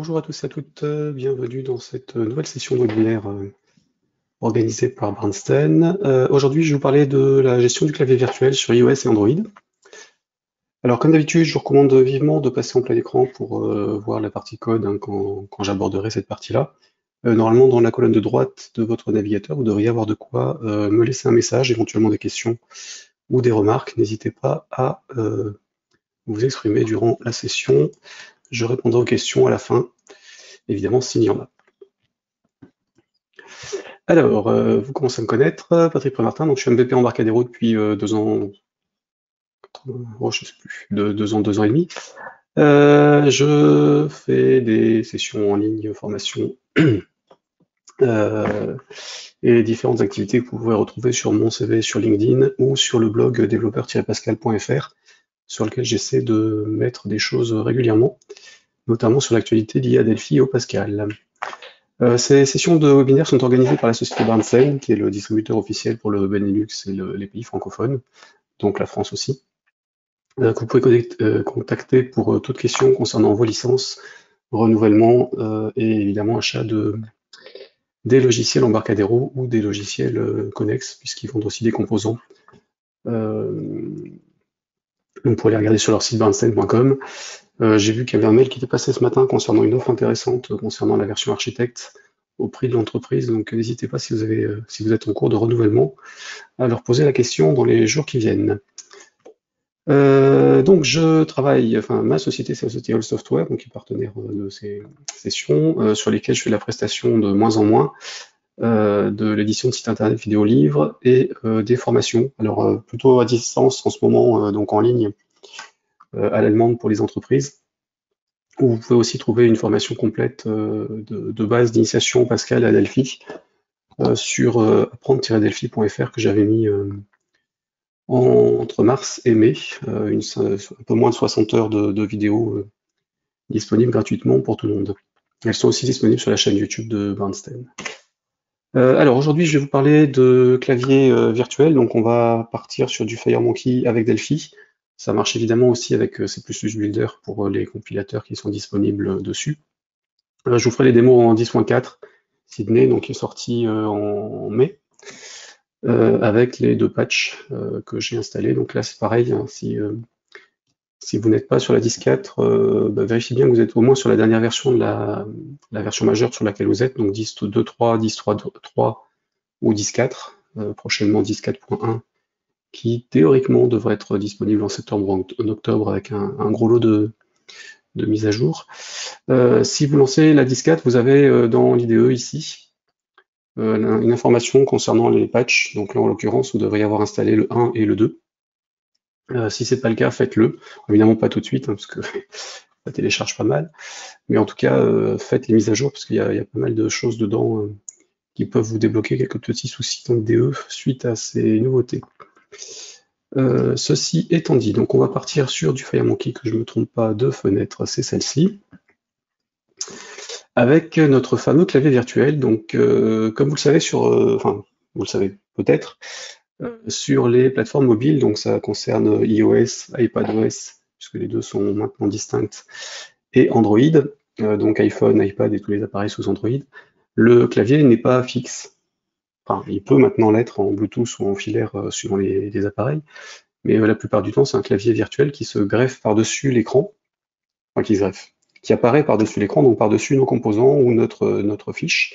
Bonjour à tous et à toutes, bienvenue dans cette nouvelle session de webinaire organisée par Bernstein. Aujourd'hui, je vais vous parler de la gestion du clavier virtuel sur iOS et Android. Alors, comme d'habitude, je vous recommande vivement de passer en plein écran pour voir la partie code hein, quand j'aborderai cette partie-là. Normalement, dans la colonne de droite de votre navigateur, vous devriez avoir de quoi me laisser un message, éventuellement des questions ou des remarques. N'hésitez pas à vous exprimer durant la session. Je répondrai aux questions à la fin, évidemment, s'il y en a. Alors, vous commencez à me connaître, Patrick Premartin, donc je suis MVP Embarcadero depuis 2 ans, je sais plus, 2 ans et demi. Je fais des sessions en ligne, formation, et différentes activités que vous pouvez retrouver sur mon CV sur LinkedIn ou sur le blog développeur-pascal.fr, sur lequel j'essaie de mettre des choses régulièrement, notamment sur l'actualité liée à Delphi et au Pascal. Ces sessions de webinaire sont organisées par la société Bernstein, qui est le distributeur officiel pour le Benelux et les pays francophones, donc la France aussi, que vous pouvez contacter pour toute question concernant vos licences, renouvellement et évidemment achat des logiciels Embarcadero ou des logiciels connexes, puisqu'ils vendent aussi des composants. Vous pouvez aller regarder sur leur site bernstein.com. J'ai vu qu'il y avait un mail qui était passé ce matin concernant une offre intéressante concernant la version architecte au prix de l'entreprise, donc n'hésitez pas si vous êtes en cours de renouvellement à leur poser la question dans les jours qui viennent. Donc je travaille, enfin ma société c'est la société All Software, donc qui est partenaire de ces sessions, sur lesquelles je fais de la prestation de moins en moins, de l'édition de sites internet, vidéo, livres et des formations. Alors plutôt à distance en ce moment, donc en ligne, à la demande pour les entreprises. Où vous pouvez aussi trouver une formation complète de base d'initiation Pascal à Delphi sur apprendre-delphi.fr que j'avais mis entre mars et mai, un peu moins de 60 heures de vidéos disponibles gratuitement pour tout le monde. Elles sont aussi disponibles sur la chaîne YouTube de Bernstein. Alors aujourd'hui, je vais vous parler de clavier virtuel. Donc on va partir sur du FireMonkey avec Delphi. Ça marche évidemment aussi avec C++ Builder pour les compilateurs qui sont disponibles dessus. Je vous ferai les démos en 10.4 Sydney, donc qui est sorti en mai, avec les 2 patchs que j'ai installés. Donc là, c'est pareil, hein, si vous n'êtes pas sur la 10.4, vérifiez bien que vous êtes au moins sur la dernière version de la version majeure sur laquelle vous êtes, donc 10.2.3, 10.3.3 ou 10.4, prochainement 10.4.1, qui théoriquement devrait être disponible en septembre ou en octobre avec un gros lot de mise à jour. Si vous lancez la 10.4, vous avez dans l'IDE ici une information concernant les patchs. Donc là, en l'occurrence, vous devriez avoir installé le 1 et le 2. Si c'est pas le cas, faites-le. Évidemment pas tout de suite, hein, parce que ça télécharge pas mal. Mais en tout cas, faites les mises à jour, parce qu'il y a pas mal de choses dedans qui peuvent vous débloquer quelques petits soucis dans l'IDE suite à ces nouveautés. Ceci étant dit, donc on va partir sur du FireMonkey, que je ne me trompe pas de fenêtre, c'est celle-ci, avec notre fameux clavier virtuel. Donc comme vous le savez enfin vous le savez peut-être, sur les plateformes mobiles, donc ça concerne iOS, iPadOS, puisque les deux sont maintenant distinctes, et Android, donc iPhone, iPad et tous les appareils sous Android, le clavier n'est pas fixe. Enfin, il peut maintenant l'être en Bluetooth ou en filaire suivant les appareils, mais la plupart du temps, c'est un clavier virtuel qui se greffe par-dessus l'écran, enfin qui se greffe, qui apparaît par-dessus l'écran, donc par-dessus nos composants ou notre fiche,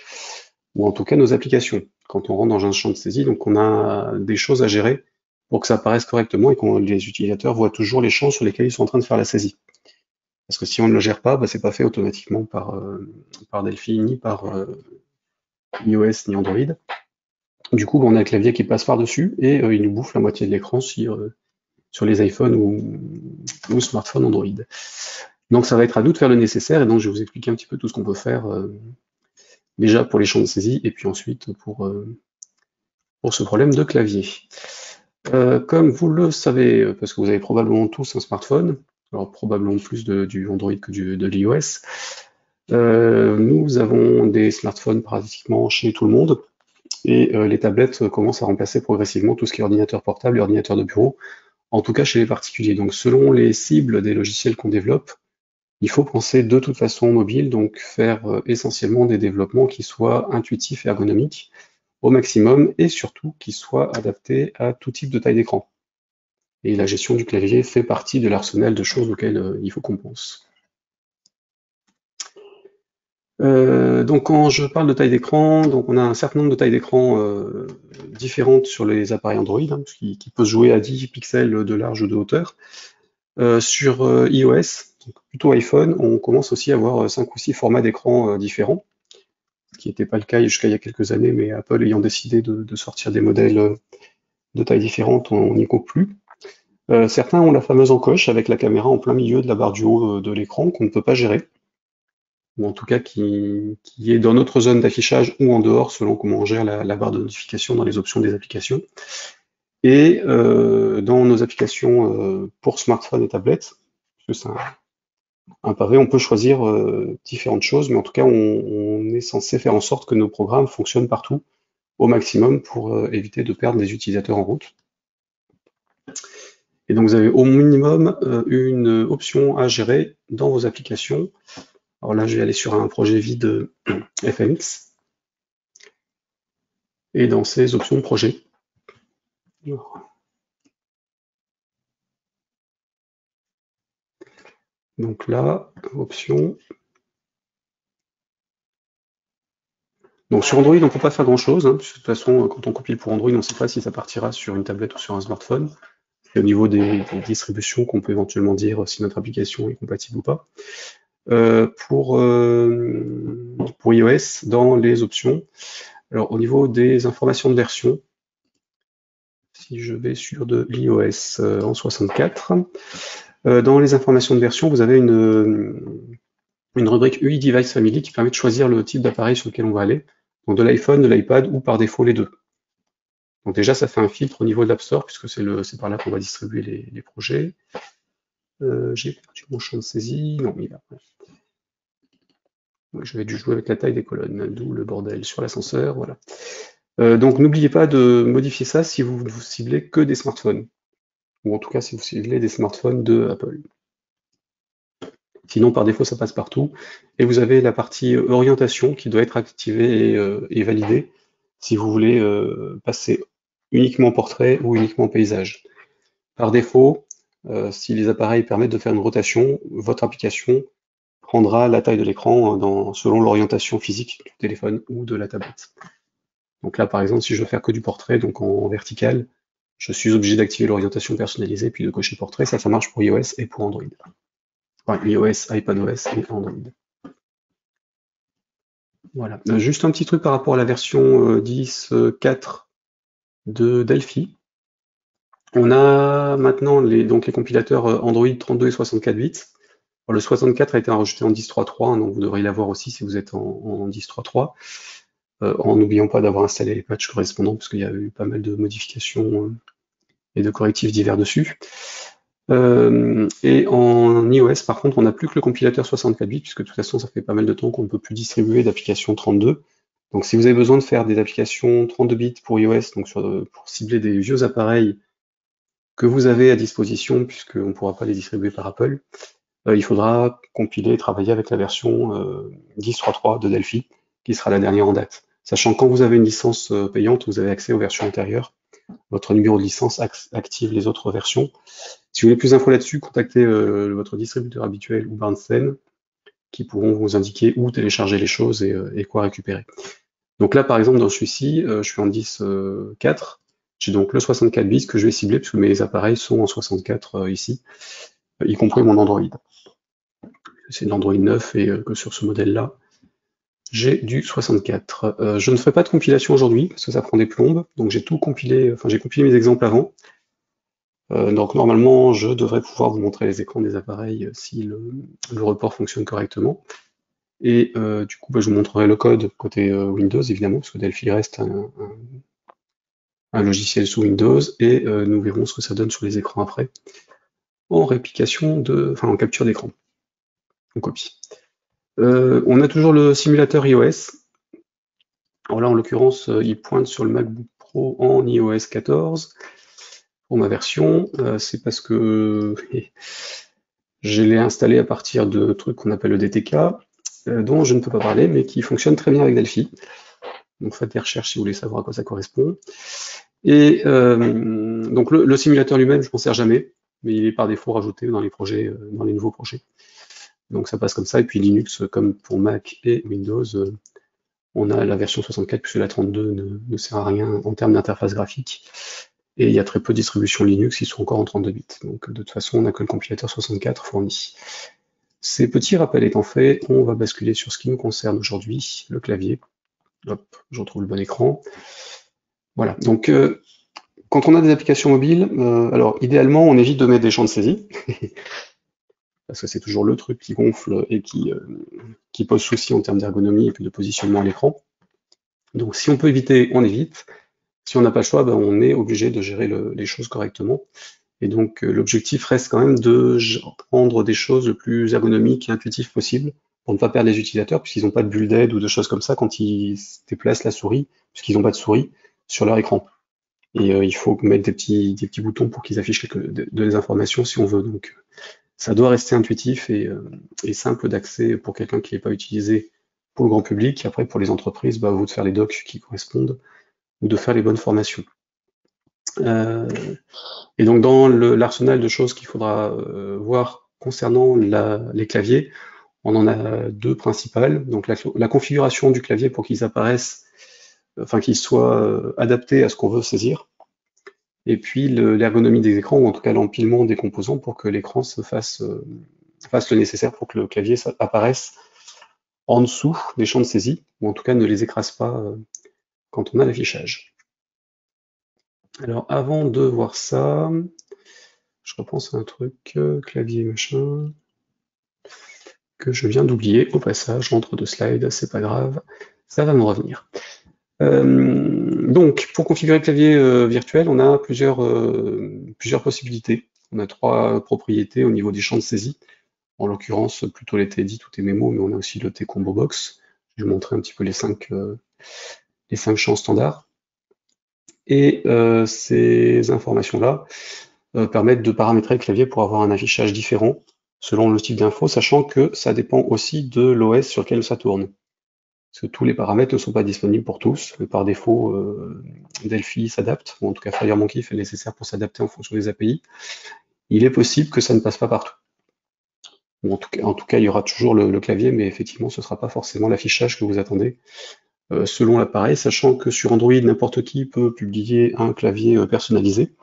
ou en tout cas nos applications. Quand on rentre dans un champ de saisie, donc on a des choses à gérer pour que ça apparaisse correctement et que les utilisateurs voient toujours les champs sur lesquels ils sont en train de faire la saisie. Parce que si on ne le gère pas, c'est pas fait automatiquement par Delphi, ni par iOS, ni Android. Du coup, on a le clavier qui passe par-dessus et il nous bouffe la moitié de l'écran sur les iPhones ou smartphones Android. Donc ça va être à nous de faire le nécessaire, et donc je vais vous expliquer un petit peu tout ce qu'on peut faire déjà pour les champs de saisie, et puis ensuite pour ce problème de clavier. Comme vous le savez, parce que vous avez probablement tous un smartphone, alors probablement plus du Android que de l'iOS, nous avons des smartphones pratiquement chez tout le monde, et les tablettes commencent à remplacer progressivement tout ce qui est ordinateur portable et ordinateur de bureau, en tout cas chez les particuliers. Donc selon les cibles des logiciels qu'on développe, il faut penser de toute façon mobile, donc faire essentiellement des développements qui soient intuitifs et ergonomiques au maximum, et surtout qui soient adaptés à tout type de taille d'écran. Et la gestion du clavier fait partie de l'arsenal de choses auxquelles il faut qu'on pense. Donc quand je parle de taille d'écran, donc on a un certain nombre de tailles d'écran différentes sur les appareils Android, hein, qui peuvent jouer à 10 pixels de large ou de hauteur. Sur iOS, donc plutôt iPhone, on commence aussi à avoir 5 ou 6 formats d'écran différents, ce qui n'était pas le cas jusqu'à il y a quelques années, mais Apple ayant décidé de sortir des modèles de tailles différentes, on n'y coupe plus. Certains ont la fameuse encoche avec la caméra en plein milieu de la barre du haut de l'écran qu'on ne peut pas gérer, ou en tout cas qui est dans notre zone d'affichage ou en dehors selon comment on gère la barre de notification dans les options des applications. Et dans nos applications pour smartphone et tablette, parce que c'est un pavé, on peut choisir différentes choses, mais en tout cas on est censé faire en sorte que nos programmes fonctionnent partout au maximum pour éviter de perdre des utilisateurs en route. Et donc vous avez au minimum une option à gérer dans vos applications. Alors là, je vais aller sur un projet vide FMX et dans ces options de projet. Donc là, option. Donc sur Android, on ne peut pas faire grand-chose, hein, de toute façon, quand on compile pour Android, on ne sait pas si ça partira sur une tablette ou sur un smartphone. C'est au niveau des distributions qu'on peut éventuellement dire si notre application est compatible ou pas. Pour iOS, dans les options, alors au niveau des informations de version, si je vais sur de l'iOS en 64, dans les informations de version, vous avez une rubrique UI Device Family qui permet de choisir le type d'appareil sur lequel on va aller, donc de l'iPhone, de l'iPad ou par défaut les deux. Donc déjà, ça fait un filtre au niveau de l'App Store, puisque c'est par là qu'on va distribuer les projets. J'ai perdu mon champ de saisie. Non, il est là. J'avais dû jouer avec la taille des colonnes, d'où le bordel sur l'ascenseur. Voilà. Donc n'oubliez pas de modifier ça si vous ne ciblez que des smartphones, ou en tout cas si vous ciblez des smartphones de Apple. Sinon, par défaut, ça passe partout. Et vous avez la partie orientation qui doit être activée et validée si vous voulez passer uniquement portrait ou uniquement paysage. Par défaut, si les appareils permettent de faire une rotation, votre application prendra la taille de l'écran selon l'orientation physique du téléphone ou de la tablette. Donc là, par exemple, si je veux faire que du portrait, donc en vertical, je suis obligé d'activer l'orientation personnalisée puis de cocher portrait. Ça marche pour iOS et pour Android. Enfin, iOS, iPadOS et Android. Voilà. Juste un petit truc par rapport à la version 10.4 de Delphi. On a maintenant les compilateurs Android 32 et 64 bits. Alors, le 64 a été rajouté en 10.3.3, hein, donc vous devriez l'avoir aussi si vous êtes en 10.3.3, en n'oubliant pas d'avoir installé les patchs correspondants, parce qu'il y a eu pas mal de modifications et de correctifs divers dessus. Et en iOS, par contre, on n'a plus que le compilateur 64 bits, puisque de toute façon, ça fait pas mal de temps qu'on ne peut plus distribuer d'applications 32. Donc si vous avez besoin de faire des applications 32 bits pour iOS, donc pour cibler des vieux appareils que vous avez à disposition, puisqu'on ne pourra pas les distribuer par Apple, il faudra compiler et travailler avec la version 10.3.3 de Delphi, qui sera la dernière en date. Sachant que quand vous avez une licence payante, vous avez accès aux versions antérieures. Votre numéro de licence active les autres versions. Si vous voulez plus d'infos là-dessus, contactez votre distributeur habituel ou Barnsen, qui pourront vous indiquer où télécharger les choses et quoi récupérer. Donc là, par exemple, dans celui-ci, je suis en 10.4. J'ai donc le 64 bits que je vais cibler, puisque mes appareils sont en 64 ici, y compris mon Android. C'est l'Android 9 et que sur ce modèle-là, j'ai du 64. Je ne ferai pas de compilation aujourd'hui, parce que ça prend des plombes, donc j'ai tout compilé, enfin j'ai compilé mes exemples avant. Donc normalement, je devrais pouvoir vous montrer les écrans des appareils si le report fonctionne correctement. Et du coup, je vous montrerai le code côté Windows, évidemment, parce que Delphi reste un logiciel sous Windows, et nous verrons ce que ça donne sur les écrans après, en en capture d'écran, en copie. On a toujours le simulateur iOS. Alors là, en l'occurrence, il pointe sur le MacBook Pro en iOS 14 pour ma version. C'est parce que Je l'ai installé à partir de trucs qu'on appelle le DTK, dont je ne peux pas parler, mais qui fonctionne très bien avec Delphi. Donc faites des recherches si vous voulez savoir à quoi ça correspond. Et donc le simulateur lui-même, je m'en sers jamais, mais il est par défaut rajouté dans les projets, dans les nouveaux projets. Donc ça passe comme ça. Et puis Linux, comme pour Mac et Windows, on a la version 64 puisque la 32 ne sert à rien en termes d'interface graphique. Et il y a très peu de distributions Linux qui sont encore en 32 bits. Donc de toute façon, on n'a que le compilateur 64 fourni. Ces petits rappels étant faits, on va basculer sur ce qui nous concerne aujourd'hui, le clavier. Hop, je retrouve le bon écran. Voilà, donc quand on a des applications mobiles, alors idéalement on évite de mettre des champs de saisie, parce que c'est toujours le truc qui gonfle et qui pose souci en termes d'ergonomie et puis de positionnement à l'écran. Donc si on peut éviter, on évite. Si on n'a pas le choix, ben, on est obligé de gérer les choses correctement. Et donc l'objectif reste quand même de prendre des choses le plus ergonomiques et intuitives possible pour ne pas perdre les utilisateurs, puisqu'ils n'ont pas de bulle d'aide ou de choses comme ça quand ils déplacent la souris, puisqu'ils n'ont pas de souris sur leur écran. Et il faut mettre des petits boutons pour qu'ils affichent des informations si on veut. Donc ça doit rester intuitif et simple d'accès pour quelqu'un qui n'est pas utilisé pour le grand public. Après, pour les entreprises, bah, à vous de faire les docs qui correspondent ou de faire les bonnes formations. Et donc dans l'arsenal de choses qu'il faudra voir concernant les claviers, on en a deux principales. Donc la configuration du clavier pour qu'ils apparaissent, enfin qu'ils soient adaptés à ce qu'on veut saisir. Et puis l'ergonomie des écrans, ou en tout cas l'empilement des composants pour que l'écran fasse le nécessaire pour que le clavier apparaisse en dessous des champs de saisie, ou en tout cas ne les écrase pas quand on a l'affichage. Alors avant de voir ça, je repense à un truc, clavier machin, que je viens d'oublier au passage, entre deux slides, c'est pas grave, ça va me revenir. Donc, pour configurer le clavier virtuel, on a plusieurs possibilités. On a trois propriétés au niveau des champs de saisie. En l'occurrence, plutôt les TEDI, tout est mémo, mais on a aussi le T-Combo Box. Je vais vous montrer un petit peu les cinq champs standards. Et ces informations-là permettent de paramétrer le clavier pour avoir un affichage différent selon le type d'info, sachant que ça dépend aussi de l'OS sur lequel ça tourne. Parce que tous les paramètres ne sont pas disponibles pour tous. Et par défaut, Delphi s'adapte, ou en tout cas FireMonkey fait le nécessaire pour s'adapter en fonction des API. Il est possible que ça ne passe pas partout. Ou en tout cas, il y aura toujours le clavier, mais effectivement, ce ne sera pas forcément l'affichage que vous attendez selon l'appareil, sachant que sur Android, n'importe qui peut publier un clavier personnalisé.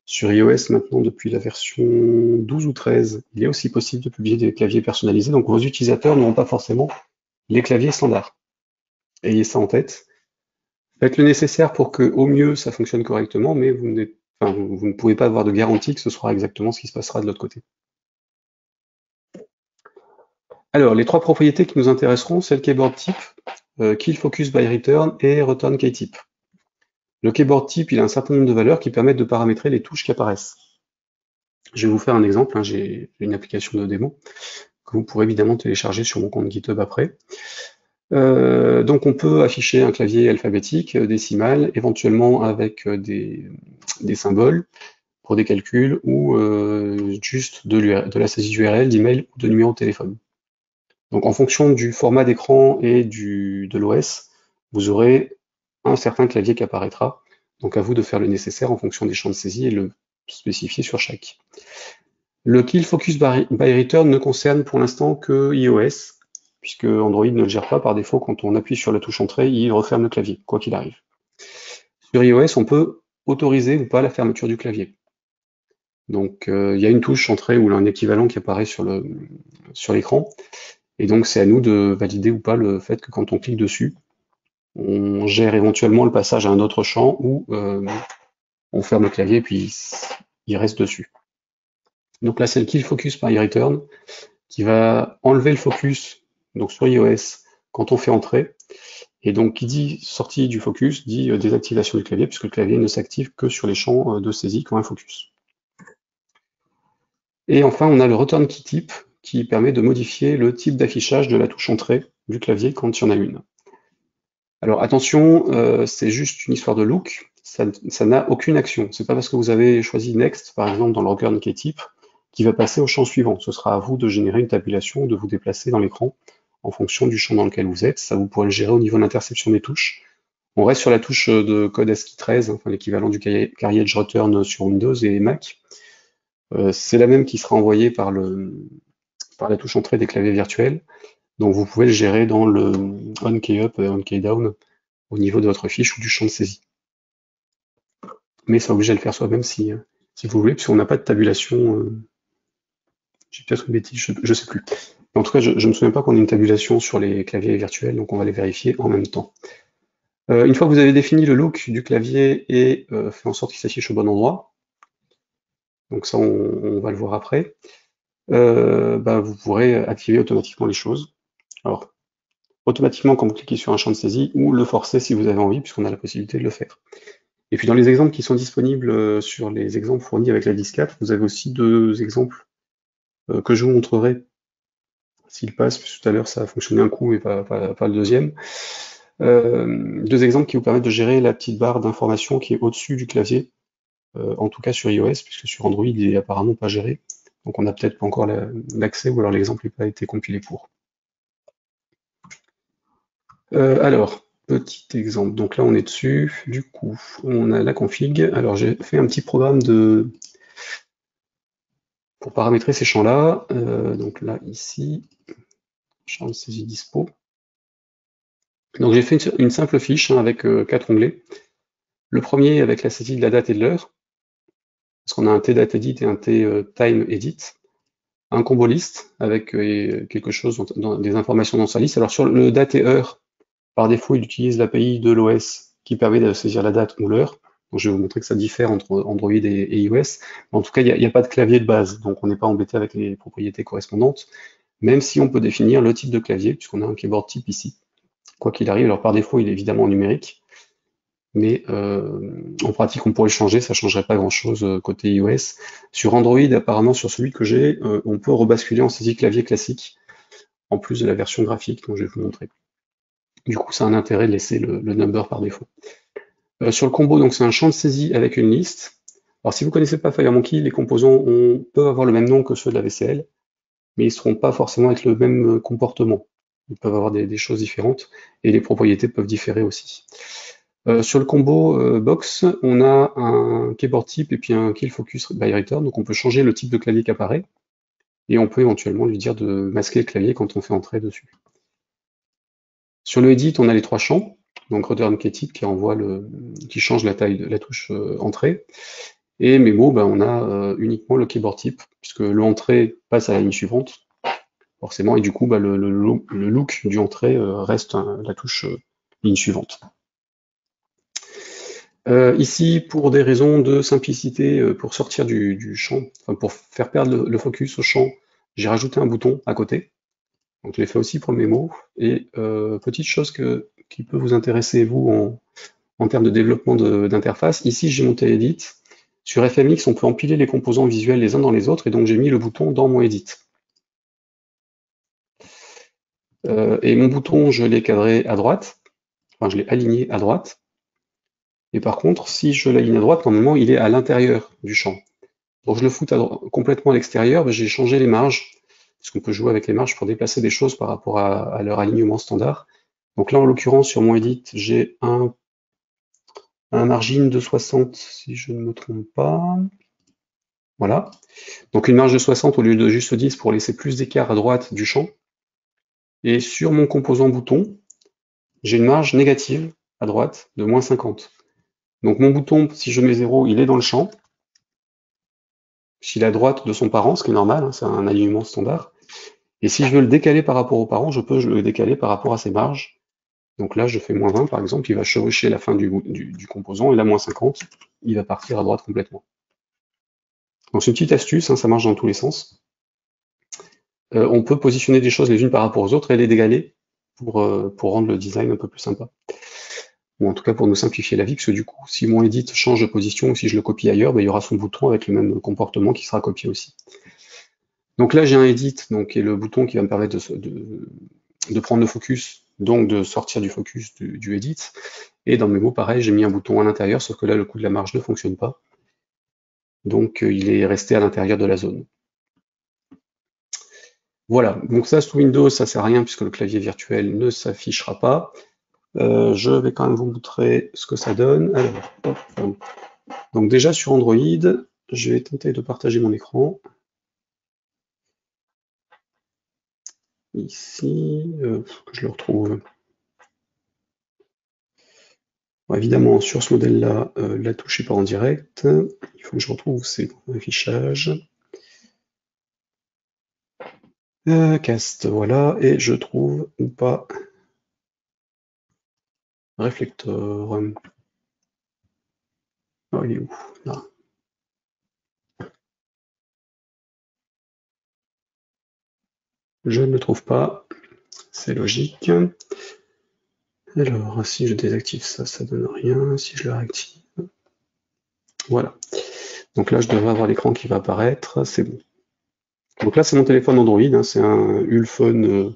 Sur iOS, maintenant, depuis la version 12 ou 13, il est aussi possible de publier des claviers personnalisés, donc vos utilisateurs n'auront pas forcément les claviers standards. Ayez ça en tête. Faites le nécessaire pour que, au mieux, ça fonctionne correctement, mais vous ne pouvez pas avoir de garantie que ce sera exactement ce qui se passera de l'autre côté. Alors, les trois propriétés qui nous intéresseront, c'est le keyboard type, Kill Focus by Return et Return Keytype. Le keyboard type, il a un certain nombre de valeurs qui permettent de paramétrer les touches qui apparaissent. Je vais vous faire un exemple, hein, j'ai une application de démo que vous pourrez évidemment télécharger sur mon compte GitHub après. Donc on peut afficher un clavier alphabétique, décimal, éventuellement avec des symboles pour des calculs ou juste de la saisie d'URL, d'email ou de numéro de téléphone. Donc en fonction du format d'écran et de l'OS, vous aurez un certain clavier qui apparaîtra. Donc à vous de faire le nécessaire en fonction des champs de saisie et le spécifier sur chaque. Le Kill Focus by Return ne concerne pour l'instant que iOS, puisque Android ne le gère pas. Par défaut, quand on appuie sur la touche entrée, il referme le clavier, quoi qu'il arrive. Sur iOS, on peut autoriser ou pas la fermeture du clavier. Donc il y a une touche entrée ou un équivalent qui apparaît sur l'écran, et donc c'est à nous de valider ou pas le fait que quand on clique dessus, on gère éventuellement le passage à un autre champ ou on ferme le clavier et puis il reste dessus. Donc là, c'est le Kill Focus by Return qui va enlever le focus donc sur iOS quand on fait entrer. Et donc, qui dit sortie du focus dit désactivation du clavier, puisque le clavier ne s'active que sur les champs de saisie quand un focus. Et enfin, on a le Return Keytype qui permet de modifier le type d'affichage de la touche entrée du clavier quand il y en a une. Alors attention, c'est juste une histoire de look, ça n'a aucune action. C'est pas parce que vous avez choisi Next, par exemple, dans le Return Keytype, qui va passer au champ suivant. Ce sera à vous de générer une tabulation, de vous déplacer dans l'écran en fonction du champ dans lequel vous êtes. Ça, vous pourrez le gérer au niveau de l'interception des touches. On reste sur la touche de code ASCII 13, enfin, l'équivalent du carriage return sur Windows et Mac. C'est la même qui sera envoyée par la touche entrée des claviers virtuels. Donc vous pouvez le gérer dans le on key up et on key down au niveau de votre fiche ou du champ de saisie. Mais ça oblige à le faire soi-même si vous voulez, puisqu'on n'a pas de tabulation. J'ai peut-être une bêtise, je ne sais plus. Mais en tout cas, je ne me souviens pas qu'on ait une tabulation sur les claviers virtuels, donc on va les vérifier en même temps. Une fois que vous avez défini le look du clavier et fait en sorte qu'il s'affiche au bon endroit, donc ça on va le voir après, vous pourrez activer automatiquement les choses. Alors, automatiquement quand vous cliquez sur un champ de saisie, ou le forcer si vous avez envie, puisqu'on a la possibilité de le faire. Et puis dans les exemples qui sont disponibles sur les exemples fournis avec la 10.4, vous avez aussi deux exemples que je vous montrerai s'il passe, puisque tout à l'heure ça a fonctionné un coup et pas le deuxième. Deux exemples qui vous permettent de gérer la petite barre d'information qui est au-dessus du clavier, en tout cas sur iOS, puisque sur Android il est apparemment pas géré. Donc on n'a peut-être pas encore l'accès, ou alors l'exemple n'a pas été compilé pour. Alors, petit exemple, donc là on est dessus, du coup on a la config. Alors j'ai fait un petit programme pour paramétrer ces champs-là. Donc là, ici, champ de saisie dispo. Donc j'ai fait une simple fiche avec 4 onglets. Le premier avec la saisie de la date et de l'heure, parce qu'on a un T-date edit et un T-time edit. Un combo list avec quelque chose, des informations dans sa liste. Alors sur le date et heure, par défaut, il utilise l'API de l'OS qui permet de saisir la date ou l'heure. Donc je vais vous montrer que ça diffère entre Android et iOS. En tout cas, il n'y a pas de clavier de base, donc on n'est pas embêté avec les propriétés correspondantes, même si on peut définir le type de clavier, puisqu'on a un keyboard type ici. Quoi qu'il arrive, alors par défaut, il est évidemment numérique, mais en pratique, on pourrait le changer, ça ne changerait pas grand-chose côté iOS. Sur Android, apparemment, sur celui que j'ai, on peut rebasculer en saisie clavier classique, en plus de la version graphique dont je vais vous montrer. Du coup, ça a un intérêt de laisser le number par défaut. Sur le combo, donc c'est un champ de saisie avec une liste. Alors si vous ne connaissez pas FireMonkey, les composants peuvent avoir le même nom que ceux de la VCL, mais ils ne seront pas forcément avec le même comportement. Ils peuvent avoir des choses différentes, et les propriétés peuvent différer aussi. Sur le combo box, on a un keyboard type et puis un kill focus by return, donc on peut changer le type de clavier qui apparaît, et on peut éventuellement lui dire de masquer le clavier quand on fait entrer dessus. Sur le edit, on a les trois champs, donc return keytype qui change la taille de la touche entrée, et memo, on a uniquement le keyboard type, puisque l'entrée passe à la ligne suivante, forcément, et du coup le look du entrée reste la touche ligne suivante. Ici, pour des raisons de simplicité, pour sortir du champ, enfin pour faire perdre le focus au champ, j'ai rajouté un bouton à côté. Donc je l'ai fait aussi pour le mémo. Et petite chose qui peut vous intéresser, vous, en termes de développement d'interface, ici j'ai mon edit. Sur FMX, on peut empiler les composants visuels les uns dans les autres, et donc j'ai mis le bouton dans mon edit. Et mon bouton, je l'ai cadré à droite, enfin je l'ai aligné à droite. Et par contre, si je l'aligne à droite, normalement, il est à l'intérieur du champ. Donc je le fous complètement à l'extérieur, j'ai changé les marges, parce qu'on peut jouer avec les marges pour déplacer des choses par rapport à leur alignement standard. Donc là, en l'occurrence, sur mon edit, j'ai un margin de 60, si je ne me trompe pas. Voilà. Donc une marge de 60 au lieu de juste 10 pour laisser plus d'écart à droite du champ. Et sur mon composant bouton, j'ai une marge négative à droite de moins 50. Donc mon bouton, si je mets 0, il est dans le champ. S'il est à droite de son parent, ce qui est normal, hein, c'est un alignement standard. Et si je veux le décaler par rapport au parent, je peux le décaler par rapport à ses marges. Donc là, je fais moins 20 par exemple, il va chevaucher la fin du composant, et là, moins 50, il va partir à droite complètement. Donc c'est une petite astuce, hein, ça marche dans tous les sens. On peut positionner des choses les unes par rapport aux autres et les décaler pour rendre le design un peu plus sympa. Ou en tout cas pour nous simplifier la vie, parce que du coup, si mon edit change de position ou si je le copie ailleurs, il y aura son bouton avec le même comportement qui sera copié aussi. Donc là, j'ai un edit, qui est le bouton qui va me permettre de prendre le focus, donc de sortir du focus du edit. Et dans Memo, pareil, j'ai mis un bouton à l'intérieur, sauf que là, le coup de la marge ne fonctionne pas. Donc il est resté à l'intérieur de la zone. Voilà, donc ça sous Windows, ça sert à rien puisque le clavier virtuel ne s'affichera pas. Je vais quand même vous montrer ce que ça donne. Alors, hop. Donc déjà sur Android, je vais tenter de partager mon écran. Ici, que je le retrouve. Bon, évidemment, sur ce modèle-là, la touche n'est pas en direct. Il faut que je retrouve où c'est dans l'affichage. Cast, voilà, et je trouve ou pas réflecteur. Oh, il est où? Là. Je ne le trouve pas, c'est logique. Alors, si je désactive ça, ça donne rien. Si je le réactive, voilà. Donc là, je devrais avoir l'écran qui va apparaître, c'est bon. Donc là, c'est mon téléphone Android, hein, c'est un Ulfone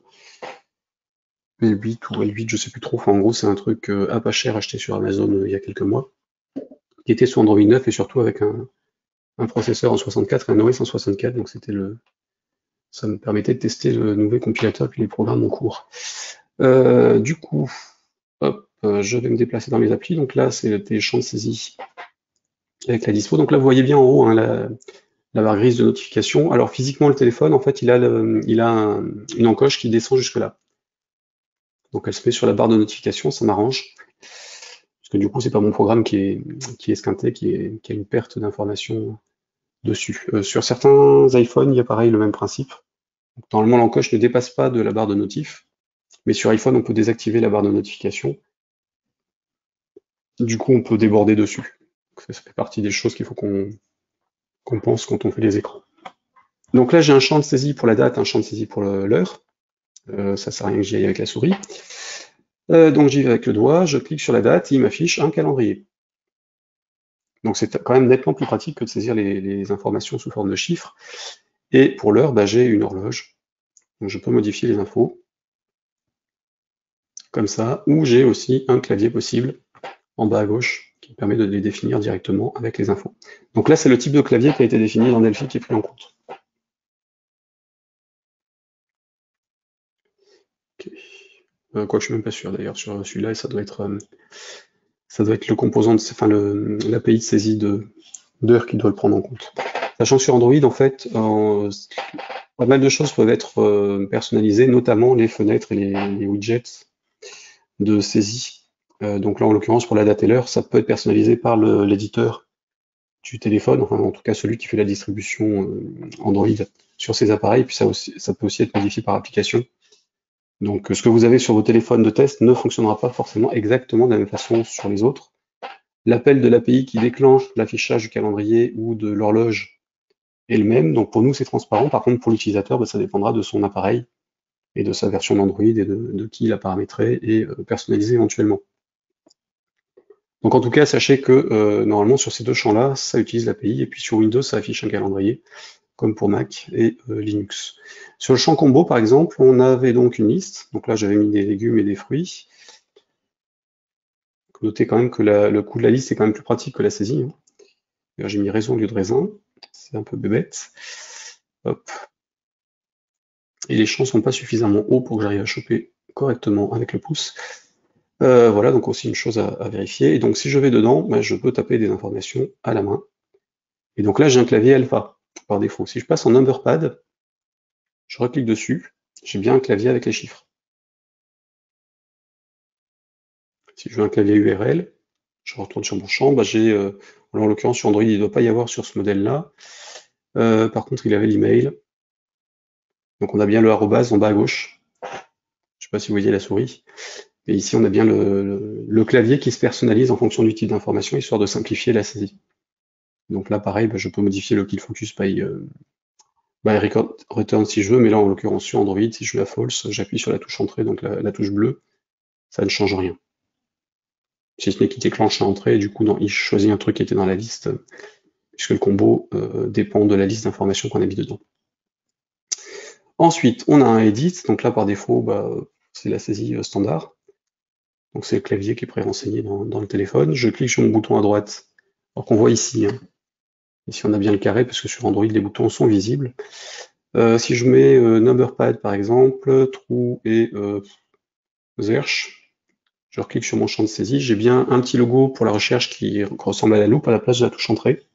P8 ou L8, je sais plus trop. Enfin, en gros, c'est un truc à pas cher acheté sur Amazon il y a quelques mois, qui était sur Android 9 et surtout avec un processeur en 64 et un OS en 64, donc ça me permettait de tester le nouveau compilateur puis les programmes en cours. Du coup, hop, je vais me déplacer dans mes applis. Donc là, c'est le champ de saisie avec la dispo. Donc là, vous voyez bien en haut hein, la barre grise de notification. Alors physiquement, le téléphone, en fait, il a une encoche qui descend jusque là. Donc elle se met sur la barre de notification, ça m'arrange. Parce que du coup, c'est pas mon programme qui est esquinté, qui a une perte d'informations dessus. Sur certains iPhones, il y a pareil le même principe. Donc, normalement, l'encoche ne dépasse pas de la barre de notif. Mais sur iPhone, on peut désactiver la barre de notification. Du coup, on peut déborder dessus. Donc, ça fait partie des choses qu'il faut qu'on pense quand on fait les écrans. Donc là, j'ai un champ de saisie pour la date, un champ de saisie pour l'heure. Ça sert à rien que j'y aille avec la souris. Donc j'y vais avec le doigt, je clique sur la date, et il m'affiche un calendrier. Donc c'est quand même nettement plus pratique que de saisir les informations sous forme de chiffres. Et pour l'heure, bah, j'ai une horloge. Donc je peux modifier les infos, comme ça, ou j'ai aussi un clavier possible en bas à gauche, qui me permet de les définir directement avec les infos. Donc là, c'est le type de clavier qui a été défini dans Delphi qui est pris en compte. Okay. Quoi, je suis même pas sûr d'ailleurs sur celui-là, et ça doit être le composant, enfin l'API de saisie d'heure qui doit le prendre en compte. Sachant que sur Android, en fait, pas mal de choses peuvent être personnalisées, notamment les fenêtres et les widgets de saisie. Donc là, en l'occurrence, pour la date et l'heure, ça peut être personnalisé par l'éditeur du téléphone, enfin en tout cas celui qui fait la distribution Android sur ces appareils, puis ça peut aussi être modifié par application. Donc ce que vous avez sur vos téléphones de test ne fonctionnera pas forcément exactement de la même façon sur les autres. L'appel de l'API qui déclenche l'affichage du calendrier ou de l'horloge est le même, donc pour nous c'est transparent. Par contre pour l'utilisateur, bah, ça dépendra de son appareil et de sa version d'Android et de qui l'a paramétré et personnalisé éventuellement. Donc en tout cas, sachez que normalement sur ces deux champs-là, ça utilise l'API, et puis sur Windows, ça affiche un calendrier, comme pour Mac et Linux. Sur le champ combo, par exemple, on avait donc une liste. Donc là, j'avais mis des légumes et des fruits. Notez quand même que le coup de la liste est quand même plus pratique que la saisie. Hein. J'ai mis raison au lieu de raisin. C'est un peu bébête. Hop. Et les champs sont pas suffisamment hauts pour que j'arrive à choper correctement avec le pouce. Voilà, donc aussi une chose à vérifier. Et donc si je vais dedans, bah, je peux taper des informations à la main. Et donc là, j'ai un clavier alpha par défaut. Si je passe en numberpad, je reclique dessus, j'ai bien un clavier avec les chiffres. Si je veux un clavier URL, je retourne sur mon champ, bah en l'occurrence sur Android, il ne doit pas y avoir sur ce modèle-là. Par contre, il avait l'email. Donc on a bien le arrobase en bas à gauche. Je ne sais pas si vous voyez la souris. Et ici, on a bien le clavier qui se personnalise en fonction du type d'information, histoire de simplifier la saisie. Donc là, pareil, bah, je peux modifier le kill focus by return si je veux, mais là, en l'occurrence, sur Android, si je veux à false, j'appuie sur la touche entrée, donc la touche bleue, ça ne change rien. Si ce n'est qu'il déclenche l'entrée, et du coup, il choisit un truc qui était dans la liste, puisque le combo dépend de la liste d'informations qu'on a mis dedans. Ensuite, on a un edit, donc là, par défaut, bah, c'est la saisie standard. Donc c'est le clavier qui est pré-renseigné dans le téléphone. Je clique sur mon bouton à droite, alors qu'on voit ici. Hein. Ici, on a bien le carré, parce que sur Android, les boutons sont visibles. Si je mets Numberpad par exemple, True et Search, je reclique sur mon champ de saisie, j'ai bien un petit logo pour la recherche qui ressemble à la loupe à la place de la touche entrée.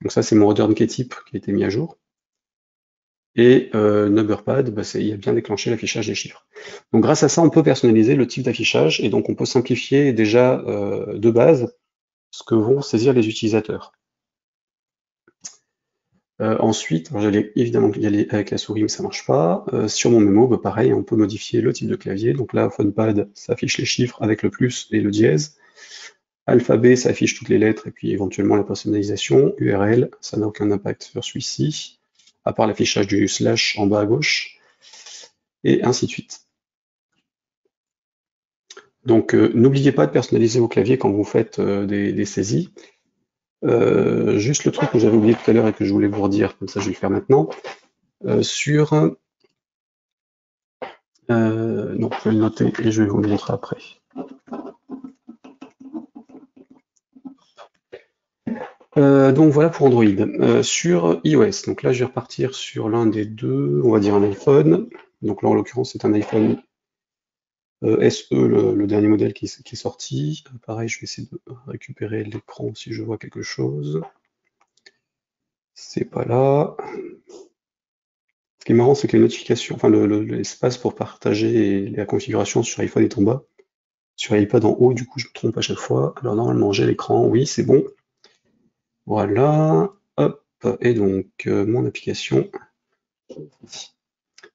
Donc ça c'est mon return key type qui a été mis à jour. Et Numberpad, il a bien déclenché l'affichage des chiffres. Donc grâce à ça, on peut personnaliser le type d'affichage et donc on peut simplifier déjà de base ce que vont saisir les utilisateurs. Ensuite, j'allais évidemment y aller avec la souris, mais ça marche pas. Sur mon mémo, pareil, on peut modifier le type de clavier. Donc là, PhonePad, ça affiche les chiffres avec le plus et le dièse. Alphabet, ça affiche toutes les lettres et puis éventuellement la personnalisation. URL, ça n'a aucun impact sur celui-ci, à part l'affichage du slash en bas à gauche, et ainsi de suite. Donc n'oubliez pas de personnaliser vos claviers quand vous faites des saisies. Juste le truc que j'avais oublié tout à l'heure et que je voulais vous redire, comme ça je vais le faire maintenant. Non, je vais le noter et je vais vous le montrer après. Donc voilà pour Android. Sur iOS, donc là je vais repartir sur l'un des deux, on va dire un iPhone. Donc là en l'occurrence c'est un iPhone SE, le dernier modèle qui est sorti. Pareil, je vais essayer de récupérer l'écran si je vois quelque chose. C'est pas là. Ce qui est marrant, c'est que les notifications, enfin l'espace pour partager la configuration sur iPhone est en bas. Sur iPad en haut, du coup je me trompe à chaque fois. Alors normalement j'ai l'écran, oui c'est bon. Voilà, hop, et donc mon application.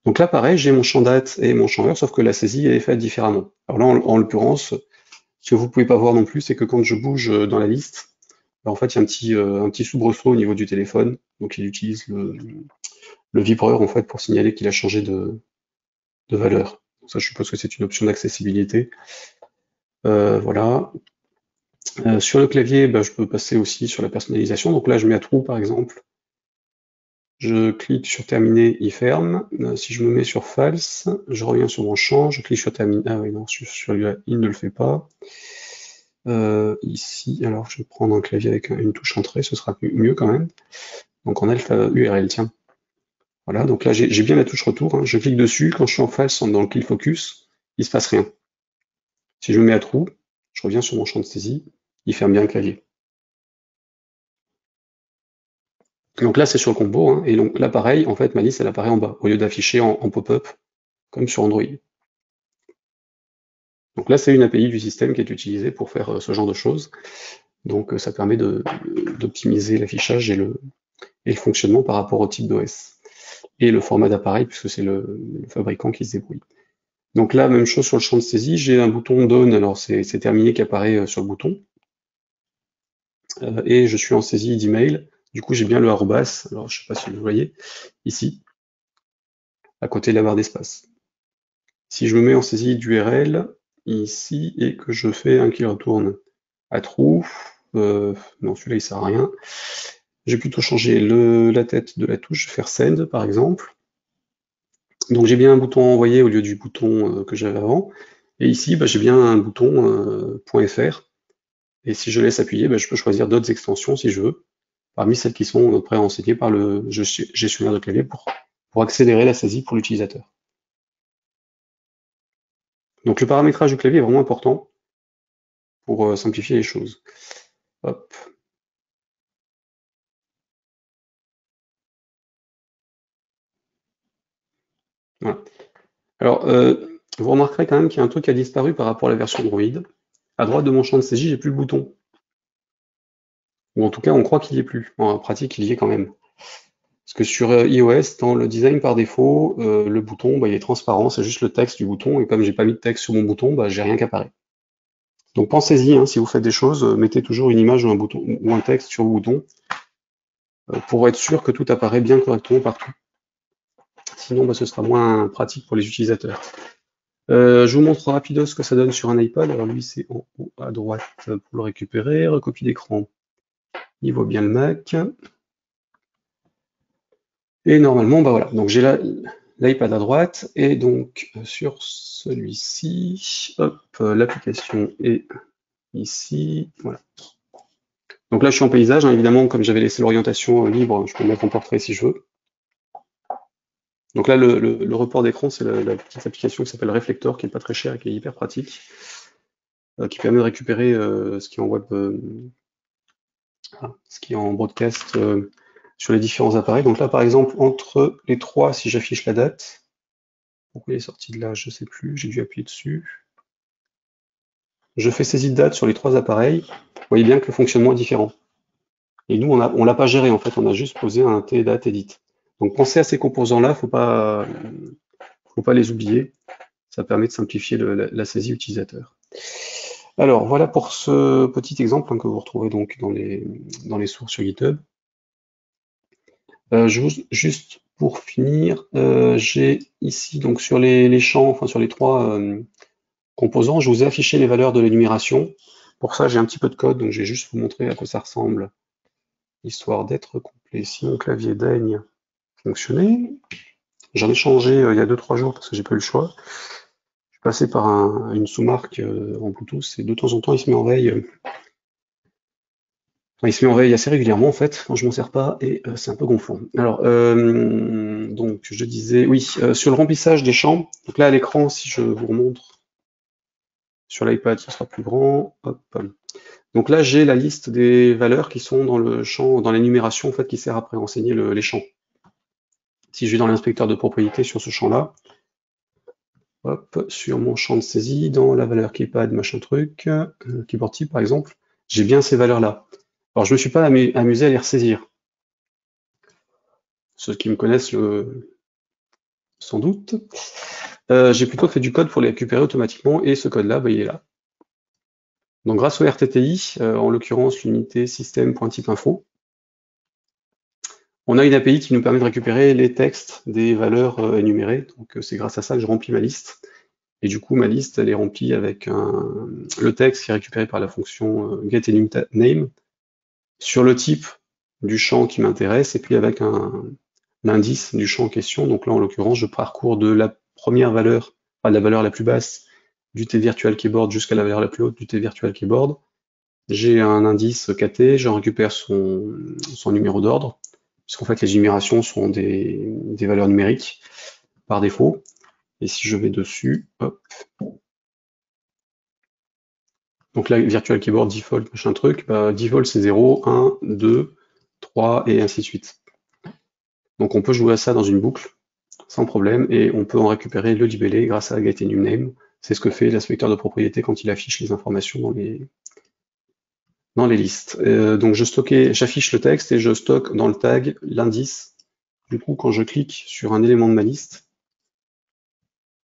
Donc là pareil, j'ai mon champ date et mon champ heure, sauf que la saisie est faite différemment. Alors là en l'occurrence, ce que vous pouvez pas voir non plus, c'est que quand je bouge dans la liste, en fait il y a un petit soubresaut au niveau du téléphone, donc il utilise le vibreur en fait pour signaler qu'il a changé de valeur. Donc ça je suppose que c'est une option d'accessibilité. Voilà. Sur le clavier, je peux passer aussi sur la personnalisation. Donc là je mets à true par exemple. Je clique sur terminer, il ferme. Si je me mets sur false, je reviens sur mon champ, je clique sur terminer. Ah oui, non, sur celui-là, il ne le fait pas. Ici, alors je vais prendre un clavier avec une touche entrée, ce sera mieux quand même. Donc en alpha URL, tiens. Voilà, donc là j'ai bien la touche retour, hein. Je clique dessus, quand je suis en false dans le kill focus, il se passe rien. Si je me mets à true, je reviens sur mon champ de saisie, il ferme bien le clavier. Donc là c'est sur le combo, hein, et donc là pareil, en fait ma liste elle apparaît en bas, au lieu d'afficher en pop-up, comme sur Android. Donc là, c'est une API du système qui est utilisée pour faire ce genre de choses. Donc ça permet d'optimiser l'affichage et le fonctionnement par rapport au type d'OS. Et le format d'appareil, puisque c'est le fabricant qui se débrouille. Donc là, même chose sur le champ de saisie, j'ai un bouton Done, alors c'est terminé qui apparaît sur le bouton. Et je suis en saisie d'email, du coup j'ai bien le arrobas, alors je ne sais pas si vous le voyez, ici, à côté de la barre d'espace. Si je me mets en saisie d'URL, ici, et que je fais un qui retourne à true, non celui-là il sert à rien. J'ai plutôt changé la tête de la touche, je vais faire send par exemple. Donc j'ai bien un bouton envoyer au lieu du bouton que j'avais avant. Et ici j'ai bien un bouton .fr. Et si je laisse appuyer, je peux choisir d'autres extensions si je veux, parmi celles qui sont pré-renseignées par le gestionnaire de clavier pour accélérer la saisie pour l'utilisateur. Donc le paramétrage du clavier est vraiment important pour simplifier les choses. Hop. Voilà. Alors, vous remarquerez quand même qu'il y a un truc qui a disparu par rapport à la version Android. À droite de mon champ de saisie, j'ai plus le bouton. Ou en tout cas, on croit qu'il n'y est plus. En pratique, il y est quand même. Parce que sur iOS, dans le design par défaut, le bouton, il est transparent, c'est juste le texte du bouton, et comme j'ai pas mis de texte sur mon bouton, j'ai rien qui apparaît. Donc pensez-y, hein, si vous faites des choses, mettez toujours une image ou un bouton ou un texte sur le bouton pour être sûr que tout apparaît bien correctement partout. Sinon, ce sera moins pratique pour les utilisateurs. Je vous montre rapido ce que ça donne sur un iPad. Alors lui, c'est en haut à droite pour le récupérer. Recopie d'écran, il voit bien le Mac. Et normalement, voilà. Donc j'ai l'iPad à droite et donc sur celui-ci, hop, l'application est ici. Voilà. Donc là, je suis en paysage, hein, évidemment, comme j'avais laissé l'orientation libre, je peux me mettre en portrait si je veux. Donc là, le report d'écran, c'est la petite application qui s'appelle Reflector, qui est pas très chère et qui est hyper pratique, qui permet de récupérer ce qui est en web, ce qui est en broadcast sur les différents appareils. Donc là, par exemple, entre les trois, si j'affiche la date, pourquoi il est sorti de là, je sais plus, j'ai dû appuyer dessus. Je fais saisie de date sur les trois appareils. Vous voyez bien que le fonctionnement est différent. Et nous, on l'a pas géré en fait, on a juste posé un T date edit. Donc pensez à ces composants-là, faut pas les oublier. Ça permet de simplifier la saisie utilisateur. Alors voilà pour ce petit exemple que vous retrouvez donc dans les sources sur GitHub. Juste pour finir, j'ai ici donc sur les champs, enfin sur les trois composants, je vous ai affiché les valeurs de l'énumération. Pour ça, j'ai un petit peu de code, donc je vais juste vous montrer à quoi ça ressemble, histoire d'être complet. Si mon clavier daigne fonctionner, j'en ai changé il y a 2-3 jours parce que j'ai pas eu le choix. Je suis passé par une sous-marque en Bluetooth et de temps en temps il se met en veille. Enfin, il se met en veille assez régulièrement en fait quand je m'en sers pas et c'est un peu gonflant. Alors donc je disais oui sur le remplissage des champs. Donc là à l'écran si je vous remontre sur l'iPad ce sera plus grand. Hop. Donc là j'ai la liste des valeurs qui sont dans le champ dans l'énumération en fait qui sert à préenseigner les champs. Si je vais dans l'inspecteur de propriété sur ce champ-là, hop, sur mon champ de saisie, dans la valeur keypad, machin truc, keyboard type par exemple, j'ai bien ces valeurs-là. Alors je me suis pas amusé à les ressaisir. Ceux qui me connaissent sans doute. J'ai plutôt fait du code pour les récupérer automatiquement et ce code-là, bah, il est là. Donc grâce au RTTI, en l'occurrence l'unité système.type-info, on a une API qui nous permet de récupérer les textes des valeurs énumérées. Donc c'est grâce à ça que je remplis ma liste. Et du coup, ma liste, elle est remplie avec le texte qui est récupéré par la fonction getEnumName sur le type du champ qui m'intéresse et puis avec l'indice du champ en question. Donc là, en l'occurrence, je parcours de la première valeur, enfin de la valeur la plus basse du T virtual keyboard jusqu'à la valeur la plus haute du T virtual keyboard. J'ai un indice KT, j'en récupère son numéro d'ordre, puisqu'en fait les énumérations sont des valeurs numériques par défaut. Et si je vais dessus, hop. Donc là, virtual keyboard, default, machin truc, bah, default c'est 0, 1, 2, 3 et ainsi de suite. Donc on peut jouer à ça dans une boucle sans problème et on peut en récupérer le libellé grâce à getEnumName. C'est ce que fait l'inspecteur de propriété quand il affiche les informations dans les listes. Donc j'affiche le texte et je stocke dans le tag l'indice. Du coup, quand je clique sur un élément de ma liste,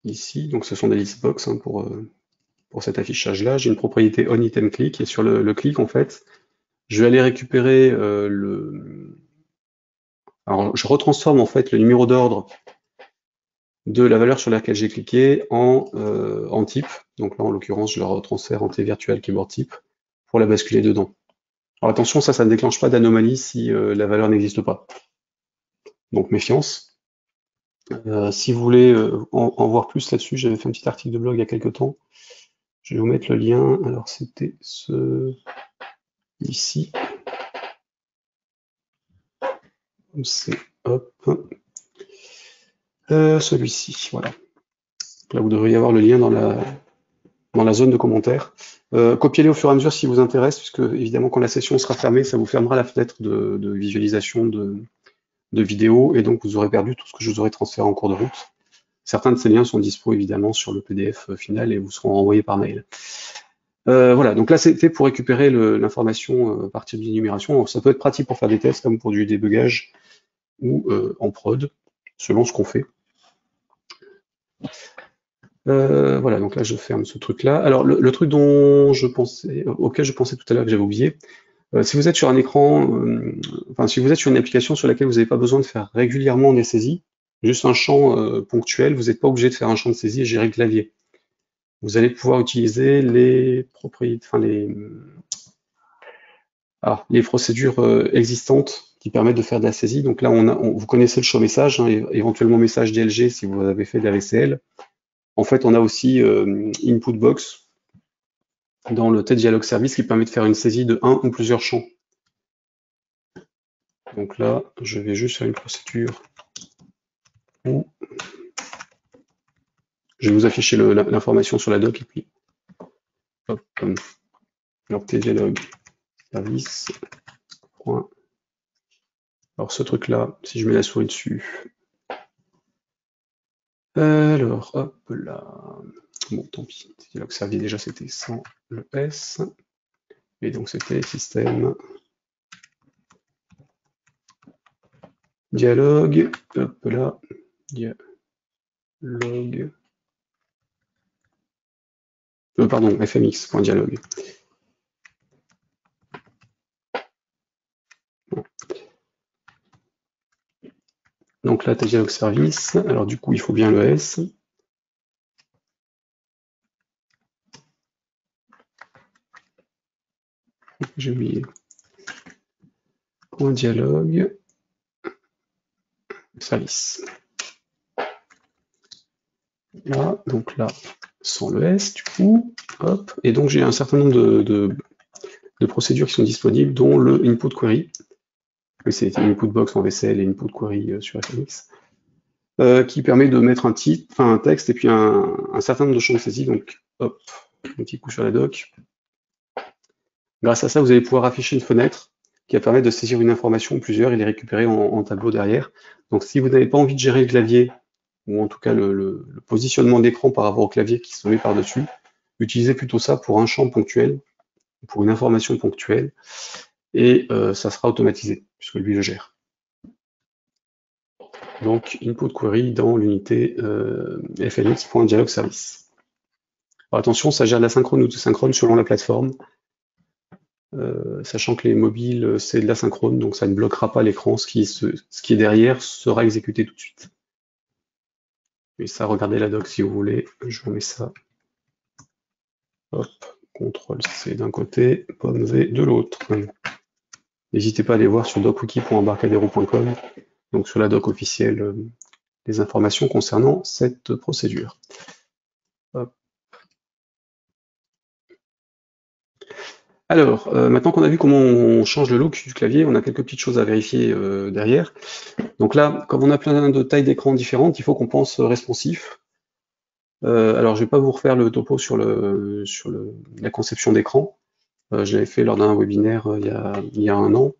ici, donc ce sont des list box hein, pour cet affichage-là, j'ai une propriété onItemClick et sur le clic, en fait, je vais aller récupérer alors je retransforme en fait le numéro d'ordre de la valeur sur laquelle j'ai cliqué en type. Donc là, en l'occurrence, je le retransfère en T virtual keyboard type pour la basculer dedans. Alors attention, ça ne déclenche pas d'anomalie si la valeur n'existe pas. Donc méfiance. Si vous voulez en voir plus là-dessus, j'avais fait un petit article de blog il y a quelques temps. Je vais vous mettre le lien. Alors c'était ce ici. C'est hop. Celui-ci, voilà. Là, vous devriez avoir le lien dans la zone de commentaires. Copiez-les au fur et à mesure si vous intéresse, puisque évidemment quand la session sera fermée, ça vous fermera la fenêtre de visualisation de vidéos, et donc vous aurez perdu tout ce que je vous aurai transféré en cours de route. Certains de ces liens sont dispo évidemment sur le PDF final et vous seront renvoyés par mail. Voilà, donc là c'était pour récupérer l'information à partir d'une énumération. Ça peut être pratique pour faire des tests comme pour du débugage ou en prod, selon ce qu'on fait. Voilà, donc là je ferme ce truc-là. Alors le truc auquel je pensais tout à l'heure que j'avais oublié, si vous êtes sur un écran, enfin si vous êtes sur une application sur laquelle vous n'avez pas besoin de faire régulièrement des saisies, juste un champ ponctuel, vous n'êtes pas obligé de faire un champ de saisie et gérer le clavier. Vous allez pouvoir utiliser les propriétés, enfin les procédures existantes qui permettent de faire de la saisie. Donc là, vous connaissez le show message, hein, éventuellement message DLG si vous avez fait de la VCL. En fait, on a aussi input box dans le TDialog service qui permet de faire une saisie de un ou plusieurs champs. Donc là, je vais juste faire une procédure coup, je vais vous afficher l'information sur la doc et puis hop, alors tdialog service. Point. Alors ce truc là, si je mets la souris dessus, alors hop là, bon tant pis, tdialog service déjà c'était sans le S, et donc c'était système dialogue, hop là, dialogue, pardon, fmx.dialogue. Donc là, tdialog service, alors du coup, il faut bien le S. J'ai oublié. Point dialogue service. Là, donc là, sans le S, du coup, hop, et donc j'ai un certain nombre de procédures qui sont disponibles, dont le input query. C'est input box en VCL et input query sur FMX, qui permet de mettre un titre, enfin un texte et puis un certain nombre de champs de saisie. Donc, hop, un petit coup sur la doc. Grâce à ça, vous allez pouvoir afficher une fenêtre qui va permettre de saisir une information ou plusieurs et les récupérer en tableau derrière. Donc, si vous n'avez pas envie de gérer le clavier, ou en tout cas le positionnement de l'écran par rapport au clavier qui se met par-dessus, utilisez plutôt ça pour un champ ponctuel, pour une information ponctuelle, et ça sera automatisé, puisque lui le gère. Donc, input query dans l'unité fmx.dialog service. Alors, attention, ça gère de l'asynchrone ou du synchrone selon la plateforme, sachant que les mobiles, c'est de l'asynchrone, donc ça ne bloquera pas l'écran, ce qui est derrière sera exécuté tout de suite. Et ça, regardez la doc si vous voulez, je vous mets ça. Hop, CTRL-C d'un côté, POM-V de l'autre. N'hésitez pas à aller voir sur docwiki.embarcadero.com, donc sur la doc officielle, les informations concernant cette procédure. Hop. Alors, maintenant qu'on a vu comment on change le look du clavier, on a quelques petites choses à vérifier derrière. Donc là, comme on a plein de tailles d'écran différentes, il faut qu'on pense responsif. Alors, je vais pas vous refaire le topo sur la conception d'écran. Je l'avais fait lors d'un webinaire il y a un an.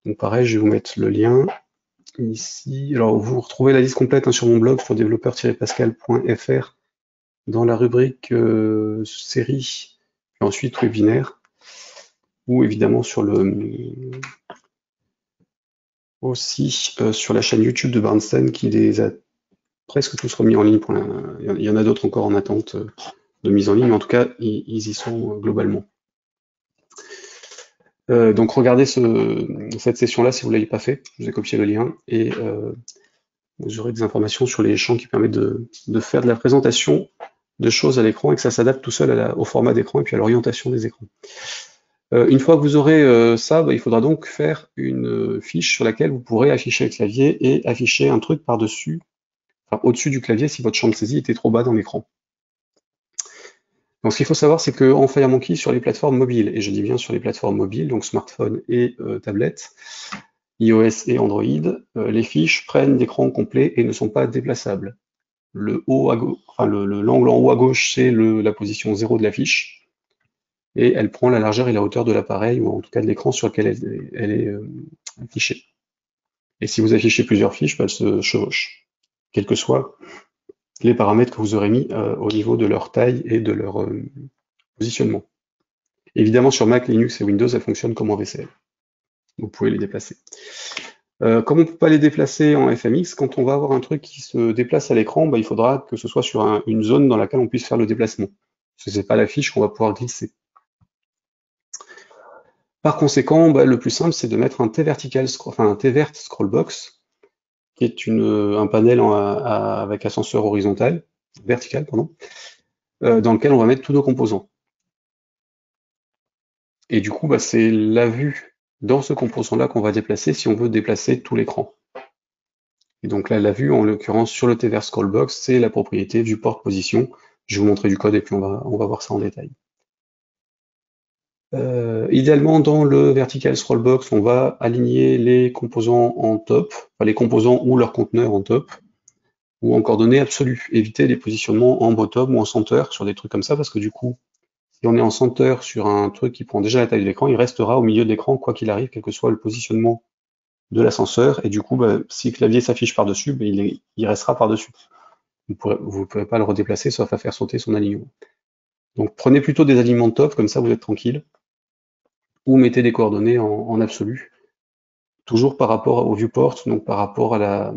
Donc pareil, je vais vous mettre le lien ici. Alors, vous retrouvez la liste complète sur mon blog sur développeur-pascal.fr dans la rubrique série, et ensuite webinaire, ou évidemment sur aussi sur la chaîne YouTube de Bernstein qui les a presque tous remis en ligne. Il y en a d'autres encore en attente de mise en ligne, mais en tout cas, ils y sont globalement. Donc regardez cette session-là si vous ne l'avez pas fait, je vous ai copié le lien, et vous aurez des informations sur les champs qui permettent de faire de la présentation de choses à l'écran et que ça s'adapte tout seul au format d'écran et puis à l'orientation des écrans. Une fois que vous aurez ça, il faudra donc faire une fiche sur laquelle vous pourrez afficher le clavier et afficher un truc par-dessus, enfin au-dessus du clavier si votre champ de saisie était trop bas dans l'écran. Donc ce qu'il faut savoir, c'est qu'en FireMonkey, sur les plateformes mobiles, et je dis bien sur les plateformes mobiles, donc smartphone et tablette, iOS et Android, les fiches prennent l'écran complet et ne sont pas déplaçables. Le haut à gauche, enfin l'angle en haut à gauche, c'est la position 0 de la fiche, et elle prend la largeur et la hauteur de l'appareil, ou en tout cas de l'écran sur lequel elle est affichée. Et si vous affichez plusieurs fiches, elles se chevauchent, quels que soient les paramètres que vous aurez mis au niveau de leur taille et de leur positionnement. Évidemment, sur Mac, Linux et Windows, elles fonctionnent comme en VCL. Vous pouvez les déplacer. Comme on ne peut pas les déplacer en FMX, quand on va avoir un truc qui se déplace à l'écran, il faudra que ce soit sur une zone dans laquelle on puisse faire le déplacement. Ce n'est pas la fiche qu'on va pouvoir glisser. Par conséquent, le plus simple, c'est de mettre un T-vertical, enfin un T-vert scrollbox, qui est un panel avec ascenseur horizontal, vertical, pardon, dans lequel on va mettre tous nos composants. Et du coup, c'est la vue dans ce composant-là qu'on va déplacer si on veut déplacer tout l'écran. Et donc là, la vue, en l'occurrence, sur le T-vert scrollbox, c'est la propriété viewport position. Je vais vous montrer du code et puis on va voir ça en détail. Idéalement, dans le vertical scrollbox, on va aligner les composants en top, enfin les composants ou leurs conteneurs en top. ou en coordonnées absolues. Éviter les positionnements en bottom ou en center sur des trucs comme ça, parce que du coup, si on est en center sur un truc qui prend déjà la taille de l'écran, il restera au milieu de l'écran quoi qu'il arrive, quel que soit le positionnement de l'ascenseur, et du coup, bah, si le clavier s'affiche par-dessus, bah, il restera par-dessus. Vous ne pourrez pas le redéplacer, sauf à faire sauter son alignement. Donc prenez plutôt des alignements de top, comme ça vous êtes tranquille, ou mettez des coordonnées en absolu, toujours par rapport au viewport, donc par rapport à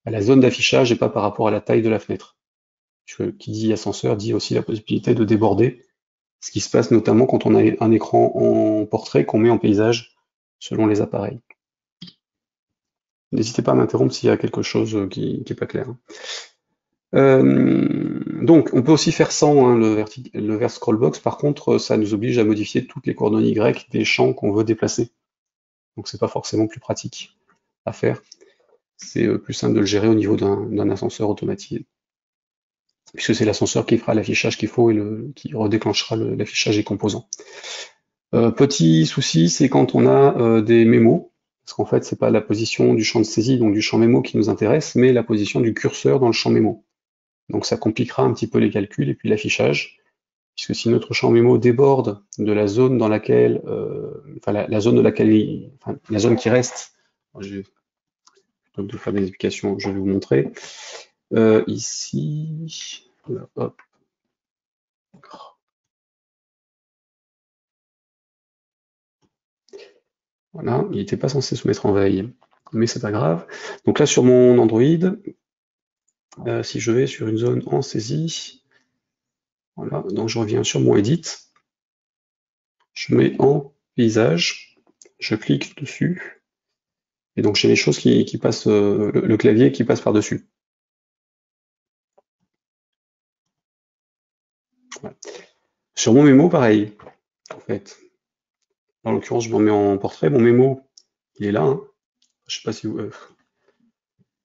la zone d'affichage et pas par rapport à la taille de la fenêtre. Qui dit ascenseur dit aussi la possibilité de déborder, ce qui se passe notamment quand on a un écran en portrait qu'on met en paysage selon les appareils. N'hésitez pas à m'interrompre s'il y a quelque chose qui n'est pas clair. Donc, on peut aussi faire sans hein, le vers scrollbox. Par contre, ça nous oblige à modifier toutes les coordonnées Y des champs qu'on veut déplacer. Donc, c'est pas forcément plus pratique à faire. C'est plus simple de le gérer au niveau d'un ascenseur automatisé, puisque c'est l'ascenseur qui fera l'affichage qu'il faut et qui redéclenchera l'affichage des composants. Petit souci, c'est quand on a des mémos, parce qu'en fait, c'est pas la position du champ de saisie, donc du champ mémo qui nous intéresse, mais la position du curseur dans le champ mémo. Donc ça compliquera un petit peu les calculs et puis l'affichage, puisque si notre champ mémo déborde de la zone dans laquelle, enfin la zone de laquelle, enfin, la zone qui reste, plutôt que de faire des explications, je vais vous montrer. Ici, là, hop. Voilà, il n'était pas censé se mettre en veille, mais c'est pas grave. Donc là sur mon Android, si je vais sur une zone en saisie, voilà, donc je reviens sur mon edit, je mets en paysage, je clique dessus, et donc j'ai les choses qui passent, le clavier qui passe par-dessus. Voilà. Sur mon mémo, pareil, en fait. En l'occurrence, je me mets en portrait, mon mémo, il est là, hein. Je sais pas si vous...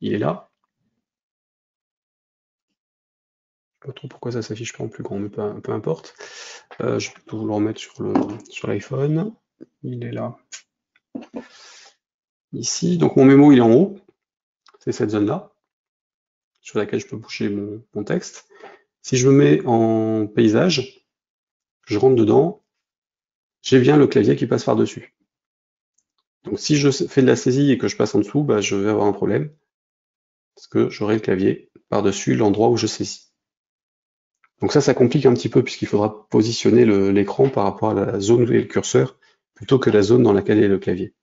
il est là. Je sais pas trop pourquoi ça s'affiche pas en plus grand, mais peu importe. Je vais plutôt vous le remettre sur l'iPhone. Il est là. Ici, donc mon mémo il est en haut, c'est cette zone-là, sur laquelle je peux bouger mon texte. Si je me mets en paysage, je rentre dedans, j'ai bien le clavier qui passe par-dessus. Donc si je fais de la saisie et que je passe en dessous, bah, je vais avoir un problème, parce que j'aurai le clavier par-dessus l'endroit où je saisis. Donc ça complique un petit peu, puisqu'il faudra positionner l'écran par rapport à la zone où est le curseur, plutôt que la zone dans laquelle est le clavier.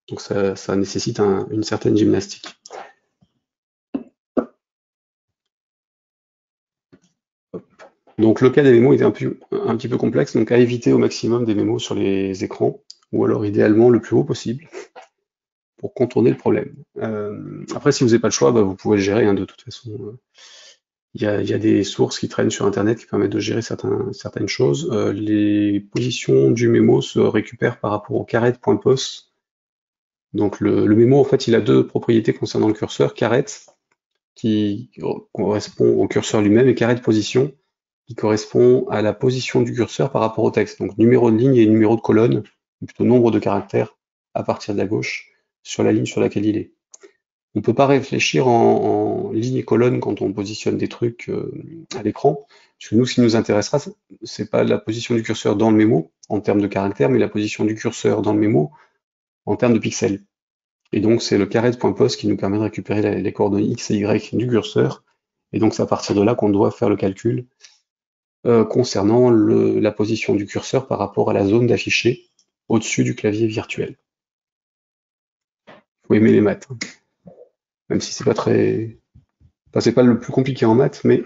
Donc ça nécessite une certaine gymnastique. Donc le cas des mémos est un petit peu complexe, donc à éviter au maximum des mémos sur les écrans, ou alors idéalement le plus haut possible, pour contourner le problème. Après, si vous n'avez pas le choix, bah, vous pouvez le gérer, hein, de toute façon. Il y a des sources qui traînent sur Internet qui permettent de gérer certaines choses. Les positions du mémo se récupèrent par rapport au caret.pos. Donc le mémo, en fait, il a deux propriétés concernant le curseur. Caret, qui correspond au curseur lui-même, et caret position, qui correspond à la position du curseur par rapport au texte. Donc numéro de ligne et numéro de colonne, ou plutôt nombre de caractères à partir de la gauche, sur la ligne sur laquelle il est. On ne peut pas réfléchir en ligne et colonne quand on positionne des trucs à l'écran, parce que nous, ce qui nous intéressera, c'est pas la position du curseur dans le mémo, en termes de caractères, mais la position du curseur dans le mémo, en termes de pixels. Et donc, c'est le caret.pos qui nous permet de récupérer les coordonnées X et Y du curseur, et donc c'est à partir de là qu'on doit faire le calcul concernant la position du curseur par rapport à la zone d'affiché au-dessus du clavier virtuel. Faut aimer les maths, hein. Même si c'est pas très... Enfin, c'est pas le plus compliqué en maths, mais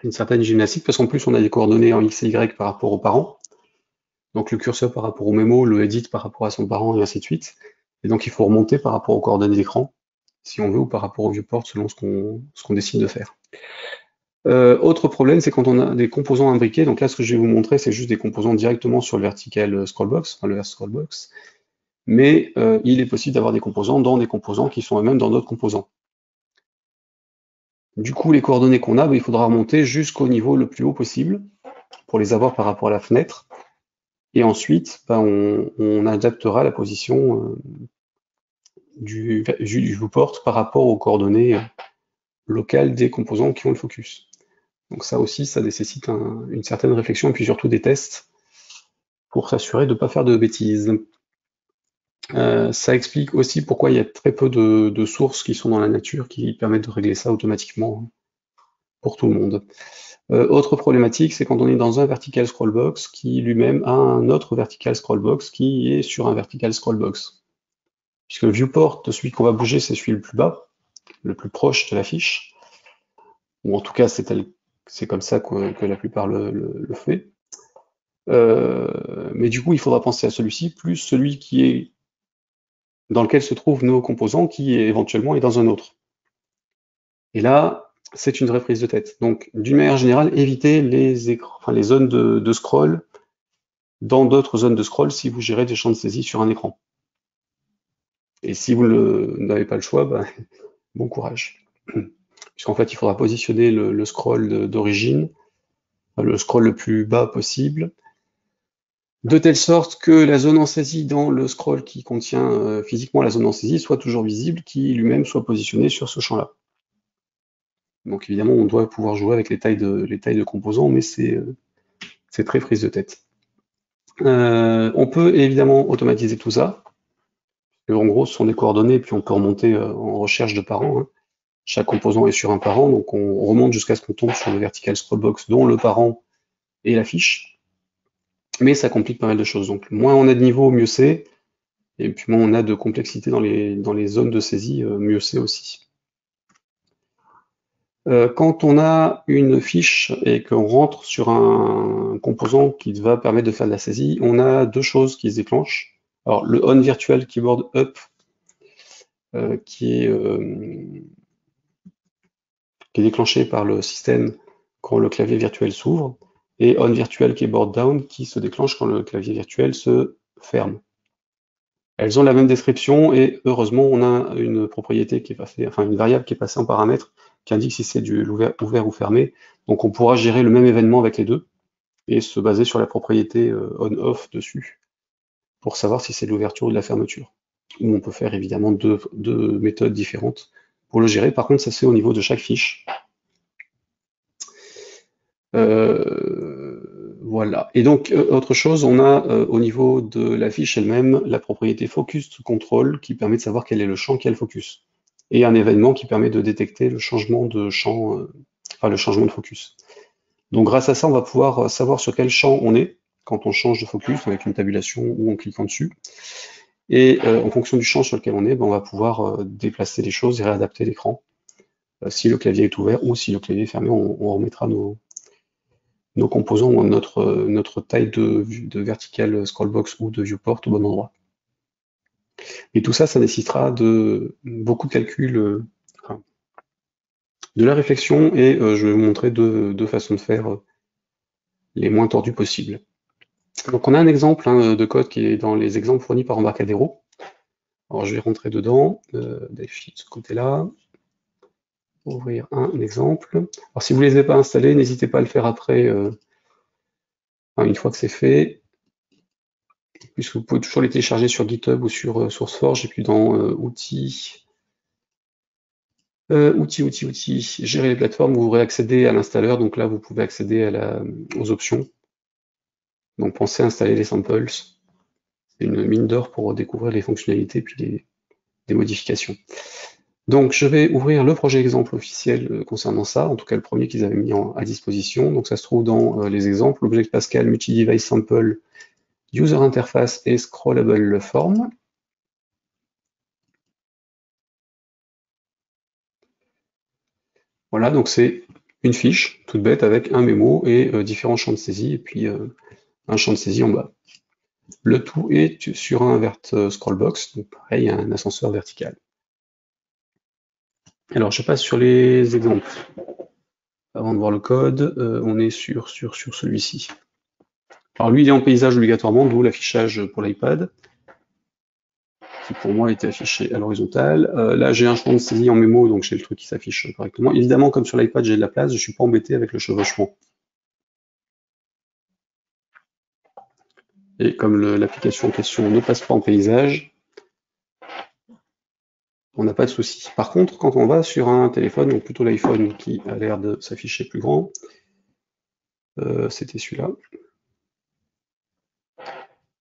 une certaine gymnastique, parce qu'en plus on a des coordonnées en X et Y par rapport aux parents, donc le curseur par rapport au mémo, le edit par rapport à son parent, et ainsi de suite. Et donc il faut remonter par rapport aux coordonnées d'écran, si on veut, ou par rapport au viewport, selon ce qu'on décide de faire. Autre problème, c'est quand on a des composants imbriqués. Donc là, ce que je vais vous montrer, c'est juste des composants directement sur le vertical scrollbox, enfin le vers scrollbox. Mais il est possible d'avoir des composants dans des composants qui sont eux-mêmes dans d'autres composants. Du coup, les coordonnées qu'on a, il faudra remonter jusqu'au niveau le plus haut possible pour les avoir par rapport à la fenêtre. Et ensuite, on adaptera la position du viewport par rapport aux coordonnées locales des composants qui ont le focus. Donc ça aussi, ça nécessite une certaine réflexion et puis surtout des tests pour s'assurer de ne pas faire de bêtises. Ça explique aussi pourquoi il y a très peu de sources qui sont dans la nature qui permettent de régler ça automatiquement pour tout le monde. Autre problématique, c'est quand on est dans un vertical scrollbox qui lui-même a un autre vertical scrollbox qui est sur un vertical scrollbox. Puisque le viewport de celui qu'on va bouger, c'est celui le plus bas, le plus proche de la fiche, ou en tout cas c'est comme ça que la plupart le fait. Mais du coup, il faudra penser à celui-ci, plus celui qui est dans lequel se trouvent nos composants, qui éventuellement est dans un autre. Et là, c'est une vraie prise de tête. Donc, d'une manière générale, évitez les zones de scroll dans d'autres zones de scroll si vous gérez des champs de saisie sur un écran. Et si vous n'avez pas le choix, bah, bon courage. Puisqu'en fait, il faudra positionner le scroll d'origine, le scroll le plus bas possible, de telle sorte que la zone en saisie dans le scroll qui contient physiquement la zone en saisie soit toujours visible, qui lui-même soit positionné sur ce champ-là. Donc évidemment, on doit pouvoir jouer avec les tailles de composants, mais c'est très prise de tête. On peut évidemment automatiser tout ça. En gros, ce sont des coordonnées, puis on peut remonter en recherche de parents, hein. Chaque composant est sur un parent, donc on remonte jusqu'à ce qu'on tombe sur le vertical scrollbox dont le parent est la fiche. Mais ça complique pas mal de choses. Donc moins on a de niveau, mieux c'est. Et puis moins on a de complexité dans les zones de saisie, mieux c'est aussi. Quand on a une fiche et qu'on rentre sur un composant qui va permettre de faire de la saisie, on a deux choses qui se déclenchent. Alors le on virtual keyboard up qui est déclenché par le système quand le clavier virtuel s'ouvre, et on virtual keyboard down qui se déclenche quand le clavier virtuel se ferme. Elles ont la même description et heureusement on a une propriété qui est passée, enfin une variable qui est passée en paramètre qui indique si c'est du ouvert ou fermé. Donc on pourra gérer le même événement avec les deux et se baser sur la propriété on-off dessus pour savoir si c'est de l'ouverture ou de la fermeture. Ou on peut faire évidemment deux méthodes différentes pour le gérer. Par contre, ça c'est au niveau de chaque fiche. Voilà. Et donc, autre chose, on a au niveau de la fiche elle-même la propriété focus to control qui permet de savoir quel est le champ qui a le focus. Et un événement qui permet de détecter le changement de champ, enfin le changement de focus. Donc grâce à ça, on va pouvoir savoir sur quel champ on est quand on change de focus avec une tabulation ou en cliquant dessus. Et en fonction du champ sur lequel on est, ben, on va pouvoir déplacer les choses et réadapter l'écran. Si le clavier est ouvert ou si le clavier est fermé, on remettra nos composants ou notre taille de vertical scrollbox ou de viewport au bon endroit. Et tout ça, ça nécessitera de beaucoup de calculs, enfin, de la réflexion, et je vais vous montrer deux façons de faire les moins tordues possibles. Donc on a un exemple de code qui est dans les exemples fournis par Embarcadero. Alors je vais rentrer dedans, Delphi de ce côté-là, ouvrir un exemple. Alors si vous ne les avez pas installés, n'hésitez pas à le faire après, enfin, une fois que c'est fait, puisque vous pouvez toujours les télécharger sur GitHub ou sur SourceForge, et puis dans outils, gérer les plateformes, vous réaccédez à l'installeur, donc là vous pouvez accéder aux options. Donc pensez à installer les samples, c'est une mine d'or pour découvrir les fonctionnalités puis des modifications. Donc je vais ouvrir le projet exemple officiel concernant ça, en tout cas le premier qu'ils avaient mis à disposition. Donc ça se trouve dans les exemples, Object Pascal, Multi-Device Sample, User Interface et Scrollable Form. Voilà, donc c'est une fiche toute bête avec un mémo et différents champs de saisie, et puis un champ de saisie en bas. Le tout est sur un vert scrollbox, donc pareil, un ascenseur vertical. Alors je passe sur les exemples. Avant de voir le code, on est sur celui-ci. Alors lui, il est en paysage obligatoirement, d'où l'affichage pour l'iPad, qui pour moi était affiché à l'horizontale. Là, j'ai un champ de saisie en mémo, donc j'ai le truc qui s'affiche correctement. Évidemment, comme sur l'iPad, j'ai de la place, je ne suis pas embêté avec le chevauchement. Et comme l'application en question ne passe pas en paysage, on n'a pas de souci. Par contre, quand on va sur un téléphone, donc plutôt l'iPhone qui a l'air de s'afficher plus grand, c'était celui-là.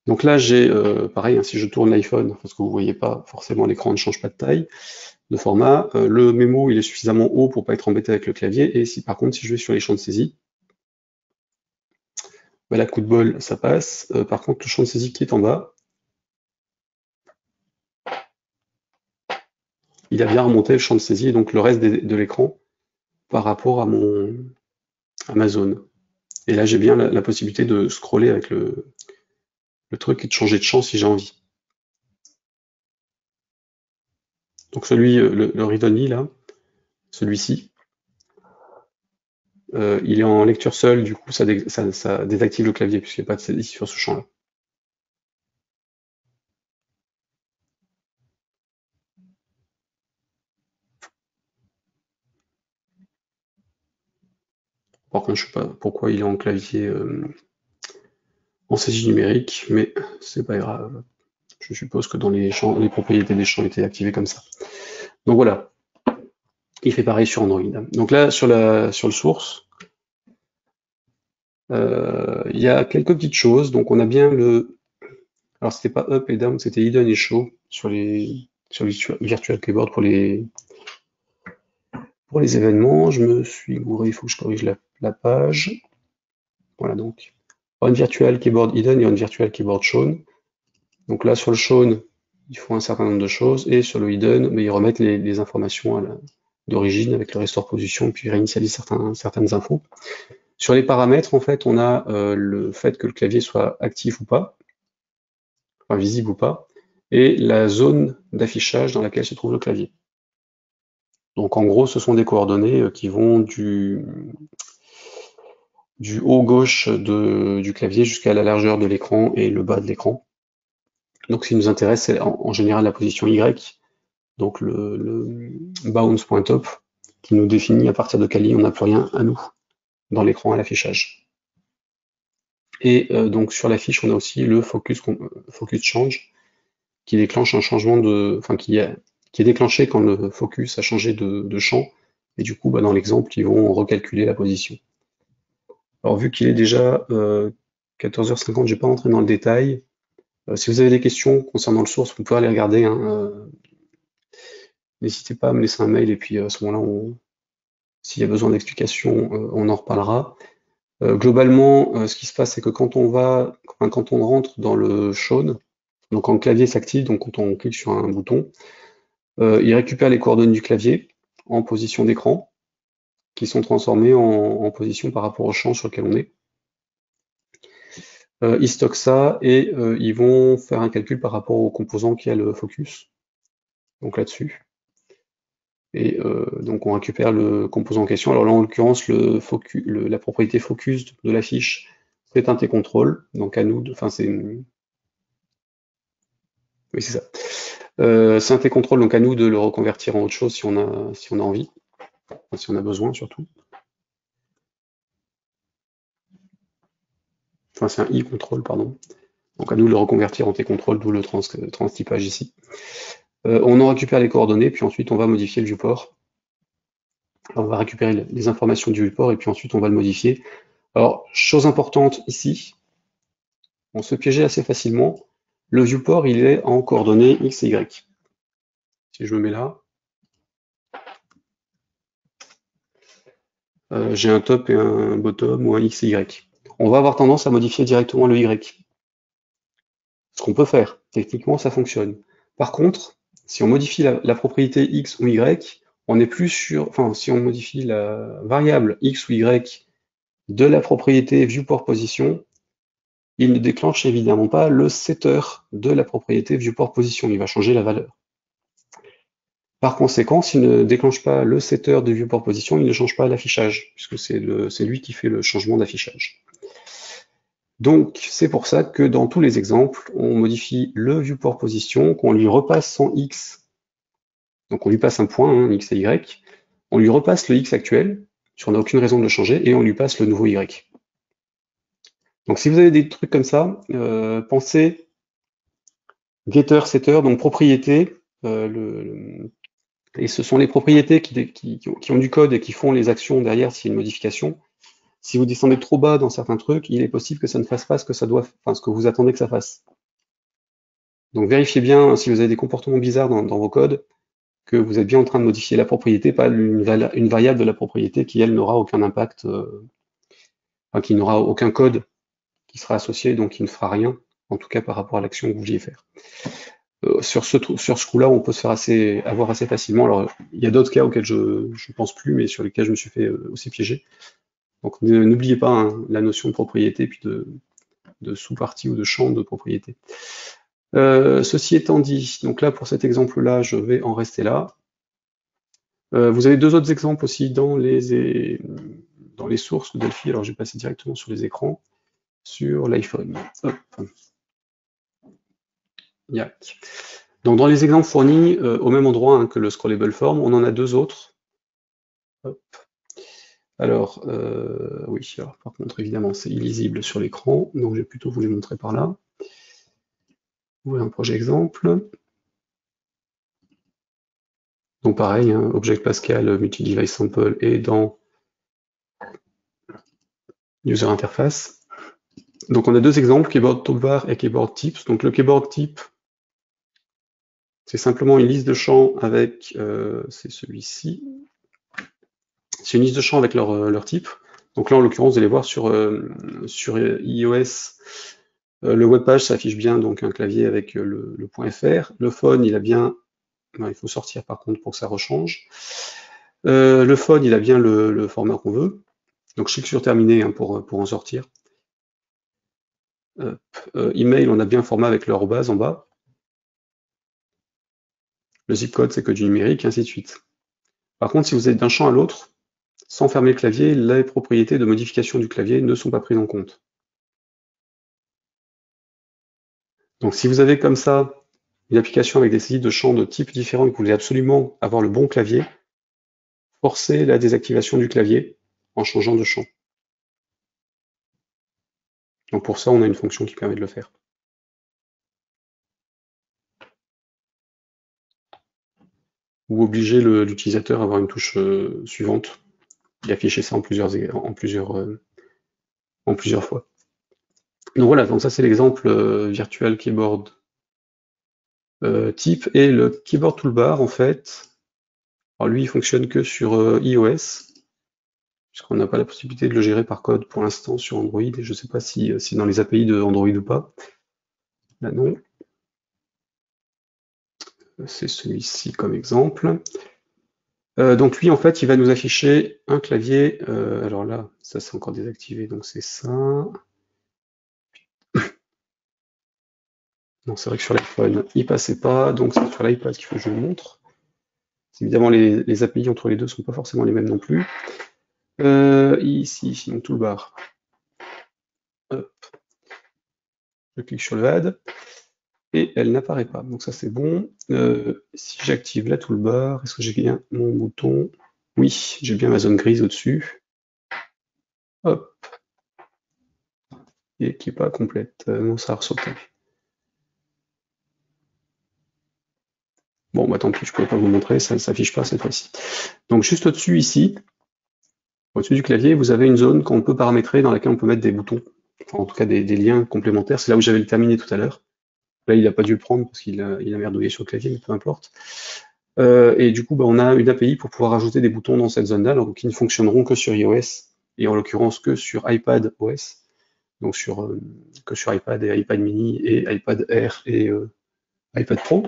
Donc là, j'ai, pareil, hein, si je tourne l'iPhone, parce que vous voyez pas, forcément l'écran ne change pas de taille, de format, le mémo il est suffisamment haut pour pas être embêté avec le clavier, et si par contre, si je vais sur les champs de saisie, bah là, coup de bol, ça passe. Par contre, le champ de saisie qui est en bas, il a bien remonté le champ de saisie, et donc le reste de l'écran par rapport à ma zone. Et là, j'ai bien la possibilité de scroller avec le truc et de changer de champ si j'ai envie. Donc celui, le read only là, celui-ci, il est en lecture seule, du coup ça désactive le clavier puisqu'il n'y a pas de saisie sur ce champ-là. Par contre, je sais pas pourquoi il est en clavier en saisie numérique, mais c'est pas grave. Je suppose que dans les champs, les propriétés des champs étaient activées comme ça. Donc voilà, il fait pareil sur Android. Donc là, sur le source, il y a quelques petites choses. Donc on a bien le, alors c'était pas up et down, c'était hidden et show sur les virtual keyboard pour les événements. Je me suis gouré, il faut que je corrige la page. Voilà donc on virtual keyboard hidden et on virtual keyboard shown. Donc là sur le shown, il faut un certain nombre de choses et sur le hidden, mais ils remettent les informations d'origine avec le restore position puis ils réinitialisent certaines infos. Sur les paramètres, en fait, on a le fait que le clavier soit actif ou pas, enfin visible ou pas, et la zone d'affichage dans laquelle se trouve le clavier. Donc en gros, ce sont des coordonnées qui vont du haut gauche du clavier jusqu'à la largeur de l'écran et le bas de l'écran. Donc ce qui nous intéresse, c'est en général la position Y, donc le bounce.top, qui nous définit à partir de quelle ligne on n'a plus rien à nous dans l'écran à l'affichage. Et donc sur la fiche, on a aussi le focus change, qui déclenche un changement enfin qui est déclenché quand le focus a changé de champ. Et du coup, bah, dans l'exemple, ils vont recalculer la position. Alors vu qu'il est déjà 14h50, je vais pas rentrer dans le détail. Si vous avez des questions concernant le source, vous pouvez aller regarder, hein, n'hésitez pas à me laisser un mail et puis à ce moment-là, s'il y a besoin d'explications, on en reparlera. Globalement, ce qui se passe, c'est que quand on rentre dans le shown, donc quand le clavier s'active, donc quand on clique sur un bouton, il récupère les coordonnées du clavier en position d'écran, qui sont transformées en position par rapport au champ sur lequel on est. Ils stockent ça et ils vont faire un calcul par rapport au composant qui a le focus, donc là-dessus. Et donc on récupère le composant en question. Alors là, en l'occurrence, la propriété focus de la fiche, c'est un T-control, donc à nous, enfin c'est, oui c'est ça. C'est un T-control, donc à nous de le reconvertir en autre chose si on a envie, enfin, si on a besoin surtout. Enfin c'est un I-control, pardon. Donc à nous de le reconvertir en T-control, d'où le transtypage ici. On en récupère les coordonnées, puis ensuite on va modifier le viewport. Alors, on va récupérer les informations du viewport et puis ensuite on va le modifier. Alors, chose importante ici, on se piégeait assez facilement. Le viewport, il est en coordonnées X et Y. Si je me mets là, j'ai un top et un bottom ou un X et Y. On va avoir tendance à modifier directement le Y. Ce qu'on peut faire, techniquement ça fonctionne. Par contre, si on modifie la propriété X ou Y, on n'est plus sûr, enfin si on modifie la variable X ou Y de la propriété viewport position, il ne déclenche évidemment pas le setter de la propriété viewport position, il va changer la valeur. Par conséquent, s'il ne déclenche pas le setter de viewport position, il ne change pas l'affichage, puisque c'est lui qui fait le changement d'affichage. Donc c'est pour ça que dans tous les exemples, on modifie le viewport position, qu'on lui repasse son X, donc on lui passe un point, hein, X et Y, on lui repasse le X actuel, si on n'a aucune raison de le changer, et on lui passe le nouveau Y. Donc si vous avez des trucs comme ça, pensez getter, setter, donc propriété, Et ce sont les propriétés qui ont du code et qui font les actions derrière s'il y a une modification. Si vous descendez trop bas dans certains trucs, il est possible que ça ne fasse pas ce que ça doit, enfin, ce que vous attendez que ça fasse. Donc vérifiez bien si vous avez des comportements bizarres dans vos codes, que vous êtes bien en train de modifier la propriété, pas une variable de la propriété qui, elle, n'aura aucun impact, enfin, qui n'aura aucun code qui sera associé, donc qui ne fera rien, en tout cas par rapport à l'action que vous vouliez faire. Sur ce coup-là, on peut se faire avoir assez facilement. Alors, il y a d'autres cas auxquels je ne pense plus, mais sur lesquels je me suis fait aussi piéger. Donc, n'oubliez pas hein, la notion de propriété, puis de sous-partie ou de champ de propriété. Ceci étant dit, donc là, pour cet exemple-là, je vais en rester là. Vous avez deux autres exemples aussi dans les sources de Delphi. Alors, je vais passer directement sur les écrans, sur l'iPhone. Yac. Donc, dans les exemples fournis, au même endroit hein, que le scrollable form, on en a deux autres. Hop. Alors, oui, alors, par contre, évidemment, c'est illisible sur l'écran, donc je vais plutôt vous les montrer par là. Ouvrir un projet exemple. Donc pareil, hein, Object Pascal Multi-Device Sample est dans User Interface. Donc on a deux exemples, Keyboard Toolbar et Keyboard Tips. Donc le Keyboard Tip, c'est simplement une liste de champs avec, c'est celui-ci, c'est une liste de champs avec leur type. Donc là, en l'occurrence, vous allez voir sur iOS, le webpage s'affiche bien, donc un clavier avec le .fr. Le phone, il a bien, non, il faut sortir par contre pour que ça rechange. Le phone, il a bien le format qu'on veut. Donc je clique sur terminer hein, pour en sortir. Email, on a bien un format avec le arrobase en bas. Le zip code, c'est que du numérique, et ainsi de suite. Par contre, si vous êtes d'un champ à l'autre, sans fermer le clavier, les propriétés de modification du clavier ne sont pas prises en compte. Donc si vous avez comme ça une application avec des saisie de champs de types différents et que vous voulez absolument avoir le bon clavier, forcez la désactivation du clavier en changeant de champ. Donc pour ça, on a une fonction qui permet de le faire. Ou obliger l'utilisateur à avoir une touche suivante et afficher ça en plusieurs fois. Donc voilà, donc ça c'est l'exemple virtual keyboard type et le keyboard toolbar en fait. Alors lui il fonctionne que sur iOS puisqu'on n'a pas la possibilité de le gérer par code pour l'instant sur Android et je ne sais pas si c'est dans les API de Android ou pas. Là non. C'est celui-ci comme exemple. Donc lui en fait il va nous afficher un clavier. Alors là ça c'est encore désactivé donc c'est ça. Non, c'est vrai que sur l'iPhone, il passait pas, donc c'est sur l'iPad qu'il faut que je vous montre. Évidemment, les API entre les deux ne sont pas forcément les mêmes non plus. Ici, donc toolbar. Hop. Je clique sur le add et elle n'apparaît pas. Donc ça c'est bon. Si j'active la toolbar, est-ce que j'ai bien mon bouton? Oui, j'ai bien ma zone grise au-dessus. Hop. Et qui n'est pas complète. Non, ça a ressauté. Bon, bah tant pis, je ne pourrais pas vous montrer, ça ne s'affiche pas cette fois-ci. Donc juste au-dessus ici, au-dessus du clavier, vous avez une zone qu'on peut paramétrer dans laquelle on peut mettre des boutons, enfin en tout cas des liens complémentaires. C'est là où j'avais le terminé tout à l'heure. Là, il n'a pas dû le prendre parce qu'il a merdouillé sur le clavier, mais peu importe. Et du coup, bah, on a une API pour pouvoir ajouter des boutons dans cette zone-là, donc qui ne fonctionneront que sur iOS, et en l'occurrence que sur iPad OS, donc que sur iPad et iPad mini et iPad Air et iPad Pro,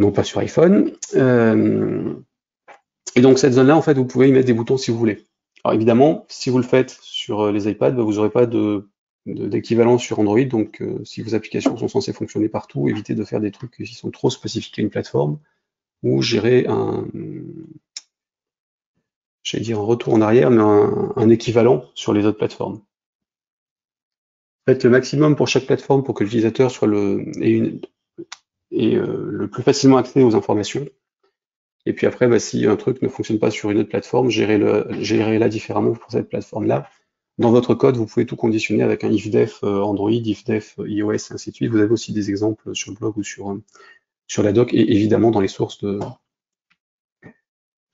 non pas sur iPhone. Et donc cette zone-là, en fait, vous pouvez y mettre des boutons si vous voulez. Alors évidemment, si vous le faites sur les iPads, bah, vous n'aurez pas d'équivalent sur Android, donc si vos applications sont censées fonctionner partout, évitez de faire des trucs qui sont trop spécifiques à une plateforme, ou gérer j'allais dire un retour en arrière, mais un équivalent sur les autres plateformes. Faites le maximum pour chaque plateforme pour que l'utilisateur soit le plus facilement accès aux informations. Et puis après, bah, si un truc ne fonctionne pas sur une autre plateforme, gérez-la différemment pour cette plateforme-là. Dans votre code, vous pouvez tout conditionner avec un ifdef Android, ifdef iOS, et ainsi de suite. Vous avez aussi des exemples sur le blog ou sur la doc, et évidemment dans les sources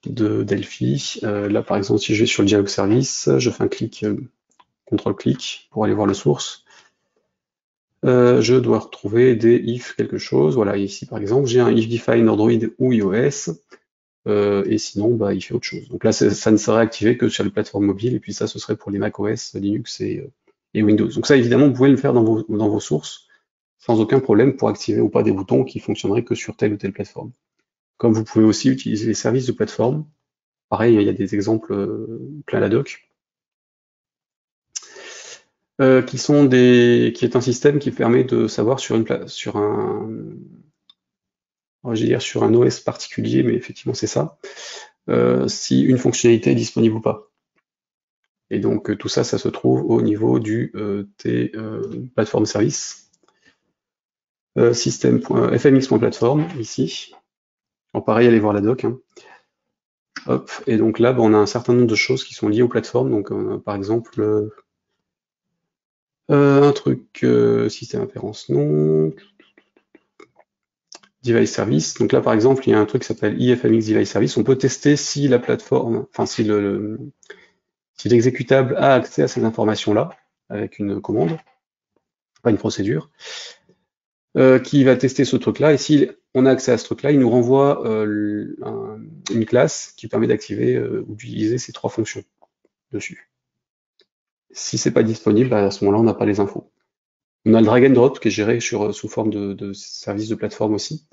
de Delphi. Là, par exemple, si je vais sur le dialog service, je fais un clic, CTRL-clic pour aller voir le source. Je dois retrouver des if quelque chose. Voilà, ici par exemple, j'ai un if define Android ou iOS, et sinon, bah, il fait autre chose. Donc là, ça ne serait activé que sur les plateformes mobiles, et puis ça, ce serait pour les macOS, Linux et Windows. Donc ça, évidemment, vous pouvez le faire dans vos sources, sans aucun problème pour activer ou pas des boutons qui fonctionneraient que sur telle ou telle plateforme. Comme vous pouvez aussi utiliser les services de plateforme. Pareil, il y a des exemples plein la doc. Qui est un système qui permet de savoir sur sur un OS particulier, mais effectivement c'est ça, si une fonctionnalité est disponible ou pas. Et donc tout ça, ça se trouve au niveau du platform service, système.fmx.platform ici. En pareil, allez voir la doc, hein. Hop, et donc là, on a un certain nombre de choses qui sont liées aux plateformes. Donc par exemple, un truc système référence non, device service. Donc là, par exemple, il y a un truc qui s'appelle ifmx device service. On peut tester si la plateforme, enfin si l'exécutable a accès à ces informations-là avec une commande, pas une procédure, qui va tester ce truc-là. Et si on a accès à ce truc-là, il nous renvoie une classe qui permet d'activer ou d'utiliser ces trois fonctions dessus. Si c'est pas disponible, à ce moment-là, on n'a pas les infos. On a le drag and drop qui est géré sous forme de service de plateforme aussi,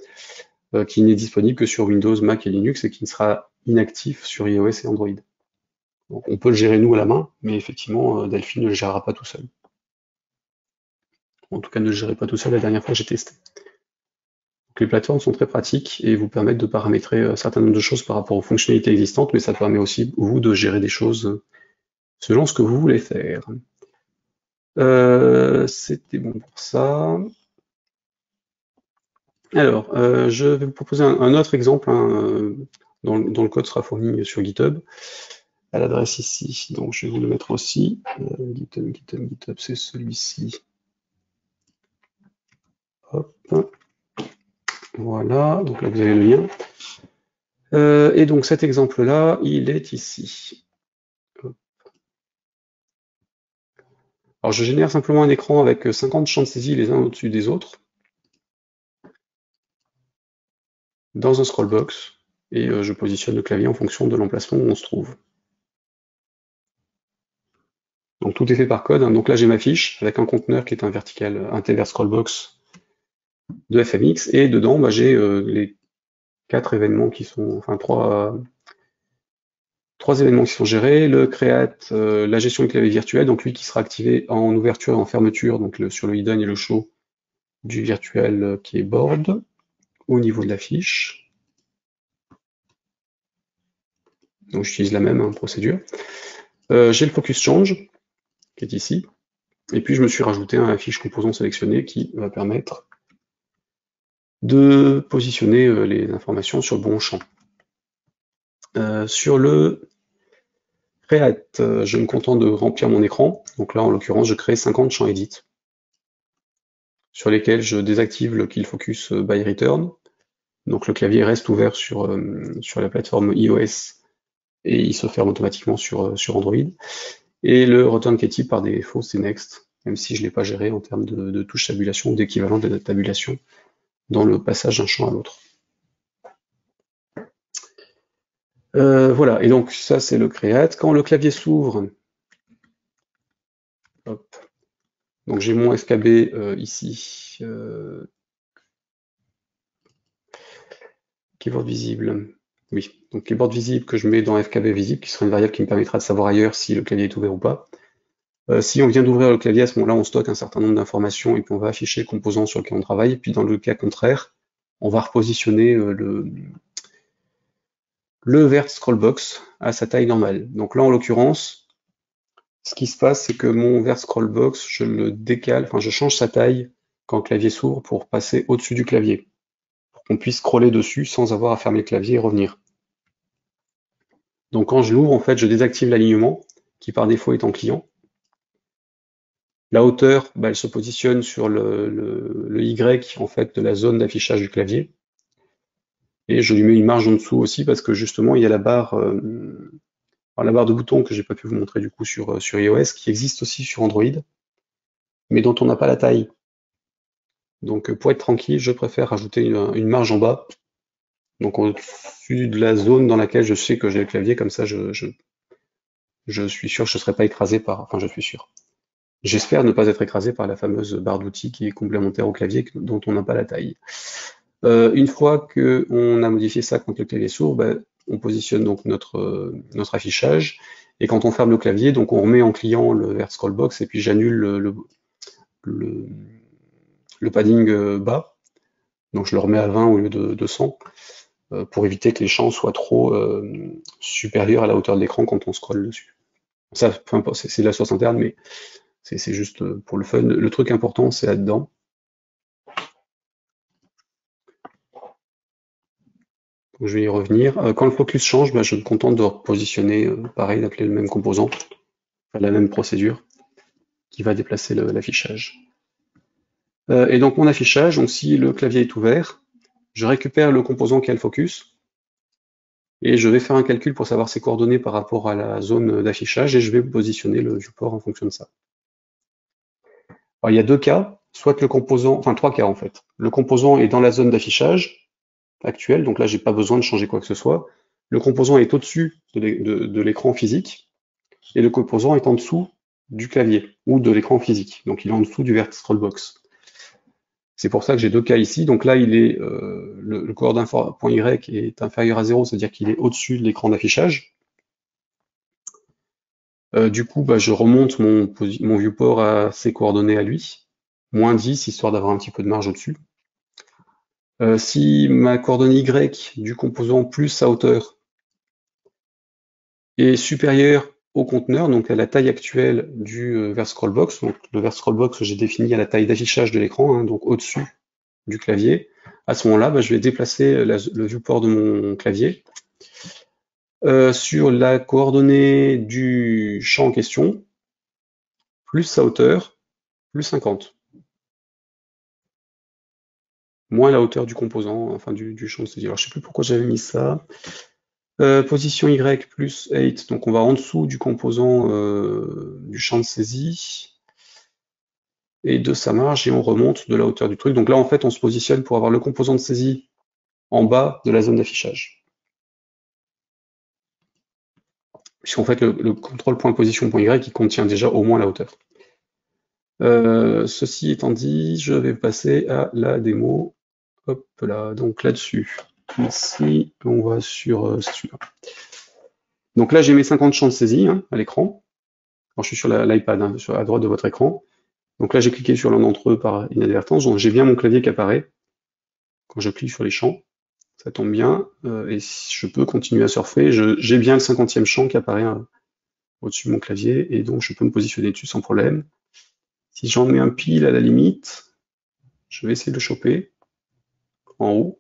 qui n'est disponible que sur Windows, Mac et Linux et qui ne sera inactif sur iOS et Android. Donc on peut le gérer nous à la main, mais effectivement Delphi ne le gérera pas tout seul. En tout cas ne le gérait pas tout seul la dernière fois que j'ai testé. Donc les plateformes sont très pratiques et vous permettent de paramétrer un certain nombre de choses par rapport aux fonctionnalités existantes, mais ça permet aussi vous de gérer des choses selon ce que vous voulez faire. C'était bon pour ça. Alors, je vais vous proposer un autre exemple, hein, dont le code sera fourni sur GitHub, à l'adresse ici. Donc, je vais vous le mettre aussi. GitHub, c'est celui-ci. Hop. Voilà, donc là, vous avez le lien. Et donc, cet exemple-là, il est ici. Hop. Alors, je génère simplement un écran avec 50 champs de saisie les uns au-dessus des autres, dans un scrollbox, et je positionne le clavier en fonction de l'emplacement où on se trouve. Donc tout est fait par code, hein. Donc là j'ai ma fiche avec un conteneur qui est un vertical, un tver scrollbox de FMX, et dedans bah, j'ai les quatre événements qui sont, enfin trois événements qui sont gérés, le create, la gestion du clavier virtuel, donc lui qui sera activé en ouverture et en fermeture, donc sur le hidden et le show du virtuel qui est board, au niveau de la fiche. Donc j'utilise la même procédure. J'ai le focus change, qui est ici, et puis je me suis rajouté un fiche composant sélectionné qui va permettre de positionner les informations sur le bon champ. Sur le create, je me contente de remplir mon écran. Donc là, en l'occurrence, je crée 50 champs edit sur lesquels je désactive le kill focus by return. Donc le clavier reste ouvert sur la plateforme iOS et il se ferme automatiquement sur Android. Et le return key par défaut, c'est next, même si je ne l'ai pas géré en termes de touche tabulation ou d'équivalent de tabulation dans le passage d'un champ à l'autre. Voilà, et donc ça c'est le create. Quand le clavier s'ouvre, hop, donc j'ai mon FKB ici, keyboard visible, oui, donc keyboard visible que je mets dans FKB visible, qui sera une variable qui me permettra de savoir ailleurs si le clavier est ouvert ou pas. Si on vient d'ouvrir le clavier, à ce moment-là, on stocke un certain nombre d'informations et puis on va afficher le composant sur lequel on travaille. Et puis dans le cas contraire, on va repositionner le vert scrollbox à sa taille normale. Donc là, en l'occurrence, ce qui se passe, c'est que mon vert scrollbox, je le décale, enfin je change sa taille quand le clavier s'ouvre pour passer au-dessus du clavier, pour qu'on puisse scroller dessus sans avoir à fermer le clavier et revenir. Donc quand je l'ouvre, en fait, je désactive l'alignement, qui par défaut est en client. La hauteur, bah, elle se positionne sur le Y en fait de la zone d'affichage du clavier. Et je lui mets une marge en dessous aussi parce que justement il y a la barre de boutons que j'ai pas pu vous montrer du coup sur iOS, qui existe aussi sur Android, mais dont on n'a pas la taille. Donc pour être tranquille, je préfère rajouter une marge en bas, donc au-dessus de la zone dans laquelle je sais que j'ai le clavier, comme ça je suis sûr que je ne serai pas écrasé par, enfin je suis sûr. J'espère ne pas être écrasé par la fameuse barre d'outils qui est complémentaire au clavier dont on n'a pas la taille. Une fois qu'on a modifié ça quand le clavier s'ouvre, ben, on positionne donc notre affichage, et quand on ferme le clavier, donc on remet en client le vert scrollbox, et puis j'annule le, le padding bas, donc je le remets à 20 au lieu de 100, pour éviter que les champs soient trop supérieurs à la hauteur de l'écran quand on scrolle dessus. Ça, peu importe, c'est de la source interne, mais c'est juste pour le fun. Le truc important, c'est là-dedans. Je vais y revenir. Quand le focus change, bah, je me contente de repositionner, pareil, d'appeler le même composant, enfin, la même procédure, qui va déplacer l'affichage. Et donc mon affichage, donc si le clavier est ouvert, je récupère le composant qui a le focus, et je vais faire un calcul pour savoir ses coordonnées par rapport à la zone d'affichage, et je vais positionner le viewport en fonction de ça. Alors, il y a deux cas, soit le composant, enfin trois cas en fait. Le composant est dans la zone d'affichage actuelle, donc là j'ai pas besoin de changer quoi que ce soit. Le composant est au-dessus de l'écran physique, et le composant est en dessous du clavier ou de l'écran physique. Donc il est en dessous du vert scrollbox. C'est pour ça que j'ai deux cas ici. Donc là, il est le coordinate.y est inférieur à 0, c'est-à-dire qu'il est au-dessus de l'écran d'affichage. Du coup, bah, je remonte mon viewport à ses coordonnées à lui, moins 10, histoire d'avoir un petit peu de marge au-dessus. Si ma coordonnée Y du composant plus sa hauteur est supérieure au conteneur, donc à la taille actuelle du vert scrollbox, donc le vert scrollbox j'ai défini à la taille d'affichage de l'écran, hein, donc au-dessus du clavier, à ce moment-là, bah, je vais déplacer le viewport de mon clavier sur la coordonnée du champ en question, plus sa hauteur, plus 50. Moins la hauteur du composant, enfin du champ de saisie. Alors je sais plus pourquoi j'avais mis ça. Position Y plus 8, donc on va en dessous du composant du champ de saisie et de sa marge, et on remonte de la hauteur du truc. Donc là en fait on se positionne pour avoir le composant de saisie en bas de la zone d'affichage. Puisqu'en fait le contrôle.position.y qui contient déjà au moins la hauteur. Ceci étant dit, je vais passer à la démo. Hop là, donc là-dessus. Ici, on va sur celui-là. Donc là, j'ai mes 50 champs de saisie hein, à l'écran. Alors, je suis sur l'iPad, hein, à droite de votre écran. Donc là, j'ai cliqué sur l'un d'entre eux par inadvertance. Donc j'ai bien mon clavier qui apparaît quand je clique sur les champs. Ça tombe bien. Et je peux continuer à surfer. J'ai bien le 50e champ qui apparaît au-dessus de mon clavier. Et donc, je peux me positionner dessus sans problème. Si j'en mets un pile à la limite, je vais essayer de le choper en haut.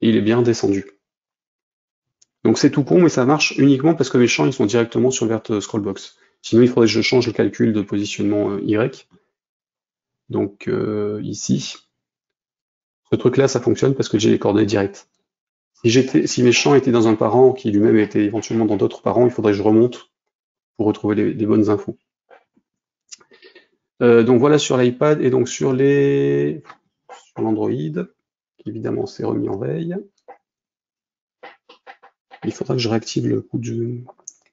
Et il est bien descendu. Donc c'est tout con, mais ça marche uniquement parce que mes champs ils sont directement sur le vert scrollbox. Sinon, il faudrait que je change le calcul de positionnement Y. Donc ici, ce truc-là, ça fonctionne parce que j'ai les coordonnées directes. Si mes champs étaient dans un parent qui lui-même était éventuellement dans d'autres parents, il faudrait que je remonte pour retrouver les bonnes infos. Donc voilà sur l'iPad et donc sur l'Android, qui évidemment s'est remis en veille. Il faudra que je réactive le coup de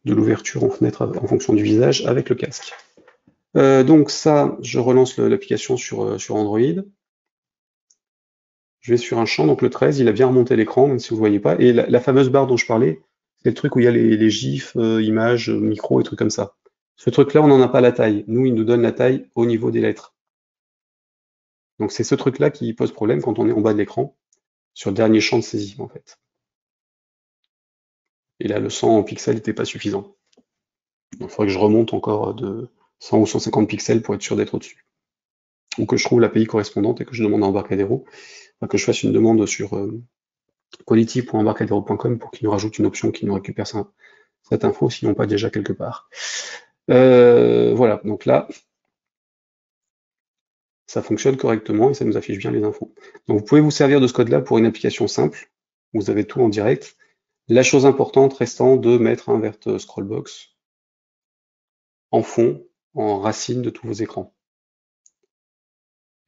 l'ouverture en fenêtre en fonction du visage avec le casque. Donc ça, je relance l'application sur Android. Je vais sur un champ, donc le 13, il a bien remonté l'écran, même si vous ne voyez pas. Et la fameuse barre dont je parlais, c'est le truc où il y a les gifs, images, micros et trucs comme ça. Ce truc-là, on n'en a pas la taille. Nous, il nous donne la taille au niveau des lettres. Donc c'est ce truc-là qui pose problème quand on est en bas de l'écran, sur le dernier champ de saisie, en fait. Et là, le 100 en pixels n'était pas suffisant. Donc il faudrait que je remonte encore de 100 ou 150 pixels pour être sûr d'être au-dessus. Ou que je trouve l'API correspondante et que je demande à Embarcadero, enfin, que je fasse une demande sur quality.embarcadero.com pour qu'il nous rajoute une option qui nous récupère cette info s'ils n'ont pas déjà quelque part. Voilà, donc là, ça fonctionne correctement et ça nous affiche bien les infos. Donc vous pouvez vous servir de ce code-là pour une application simple, vous avez tout en direct. La chose importante restant de mettre un vert scrollbox en fond, en racine de tous vos écrans.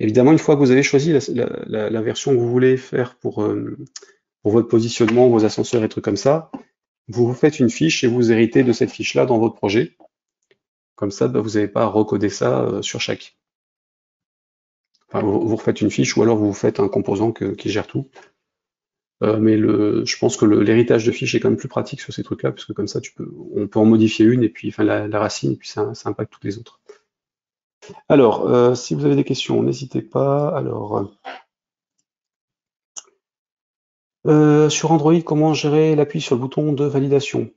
Évidemment, une fois que vous avez choisi la version que vous voulez faire pour votre positionnement, vos ascenseurs et trucs comme ça, vous vous faites une fiche et vous héritez de cette fiche-là dans votre projet. Comme ça, bah, vous n'avez pas à recoder ça sur chaque. Enfin, vous refaites une fiche ou alors vous faites un composant qui gère tout. Mais je pense que l'héritage de fiches est quand même plus pratique sur ces trucs-là, parce que comme ça, on peut en modifier une et puis enfin la racine et puis ça impacte toutes les autres. Alors, si vous avez des questions, n'hésitez pas. Alors, sur Android, comment gérer l'appui sur le bouton de validation?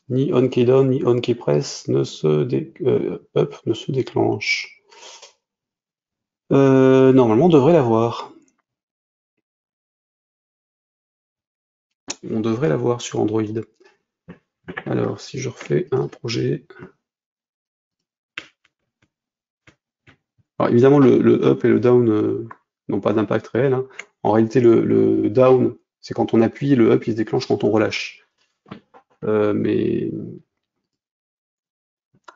Ni OnKeyDown ni OnKeyPress up ne se déclenche. Normalement, on devrait l'avoir. On devrait l'avoir sur Android. Alors, si je refais un projet. Alors, évidemment, le up et le down n'ont pas d'impact réel, hein. En réalité, le down, c'est quand on appuie, le up, il se déclenche quand on relâche. Mais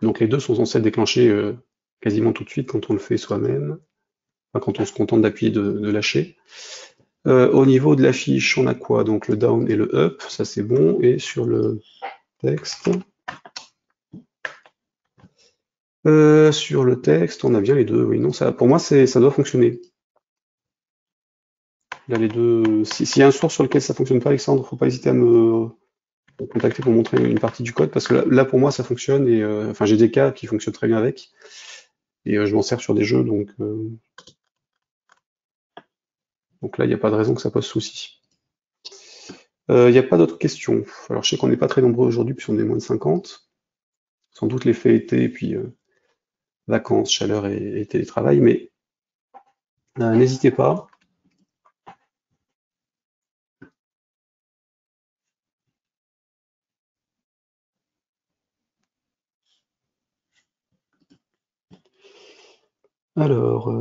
donc les deux sont censés être déclenchés quasiment tout de suite quand on le fait soi-même, enfin, quand on se contente d'appuyer de lâcher. Au niveau de la fiche, on a quoi? Donc le down et le up, ça c'est bon. Et sur le texte, on a bien les deux. Oui, non, ça, pour moi, ça doit fonctionner. Là, les deux. S'il y a un source sur lequel ça fonctionne pas, Alexandre, faut pas hésiter à me contacter pour montrer une partie du code, parce que là pour moi, ça fonctionne et enfin, j'ai des cas qui fonctionnent très bien avec et je m'en sers sur des jeux, donc là, il n'y a pas de raison que ça pose souci. Il n'y a pas d'autres questions. Alors, je sais qu'on n'est pas très nombreux aujourd'hui, puisqu'on est moins de 50. Sans doute l'effet été, et puis vacances, chaleur et télétravail, mais n'hésitez pas. Alors,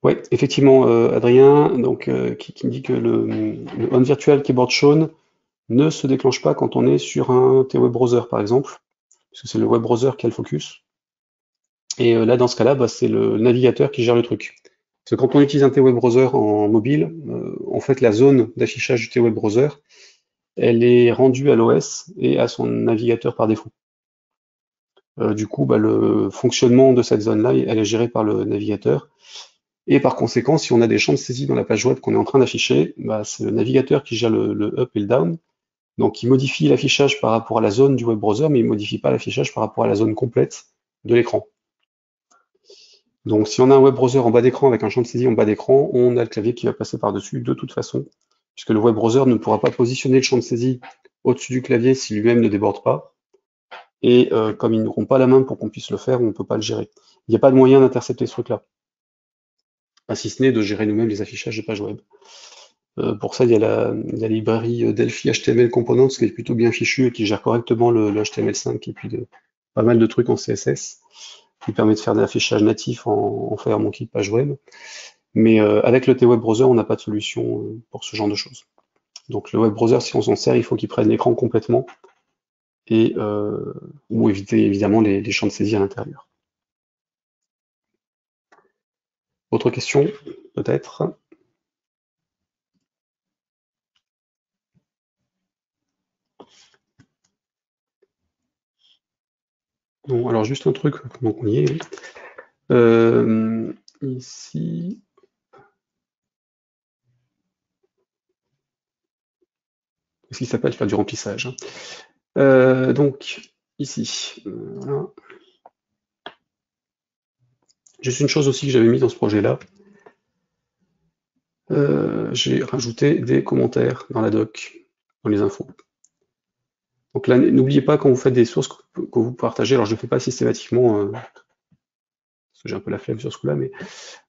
ouais, effectivement, Adrien, donc, qui me dit que le On Virtual Keyboard Shown ne se déclenche pas quand on est sur un web browser, par exemple, puisque c'est le web browser qui a le focus. Et là, dans ce cas-là, bah, c'est le navigateur qui gère le truc. Parce que quand on utilise un web browser en mobile, en fait, la zone d'affichage du web browser, elle est rendue à l'OS et à son navigateur par défaut. Du coup, bah, le fonctionnement de cette zone-là, elle est gérée par le navigateur. Et par conséquent, si on a des champs de saisie dans la page web qu'on est en train d'afficher, bah, c'est le navigateur qui gère le up et le down. Donc, il modifie l'affichage par rapport à la zone du web browser, mais il ne modifie pas l'affichage par rapport à la zone complète de l'écran. Donc, si on a un web browser en bas d'écran avec un champ de saisie en bas d'écran, on a le clavier qui va passer par-dessus de toute façon, puisque le web browser ne pourra pas positionner le champ de saisie au-dessus du clavier si lui-même ne déborde pas. Et comme ils n'auront pas la main pour qu'on puisse le faire, on ne peut pas le gérer. Il n'y a pas de moyen d'intercepter ce truc-là, si ce n'est de gérer nous-mêmes les affichages de pages web. Pour ça, il y a la librairie Delphi HTML Components qui est plutôt bien fichue et qui gère correctement le HTML5 et puis pas mal de trucs en CSS, qui permet de faire des affichages natifs en FireMonkey de page web. Mais avec le web browser, on n'a pas de solution pour ce genre de choses. Donc le web browser, si on s'en sert, il faut qu'il prenne l'écran complètement et ou éviter évidemment les champs de saisie à l'intérieur. Autre question, peut-être? Bon, alors juste un truc, pendant qu'on y est. Ici. Ce qui s'appelle faire du remplissage, hein. Donc, ici, voilà. Juste une chose aussi que j'avais mis dans ce projet-là. J'ai rajouté des commentaires dans la doc, dans les infos. Donc là, n'oubliez pas quand vous faites des sources que vous partagez, alors je ne le fais pas systématiquement, parce que j'ai un peu la flemme sur ce coup-là, mais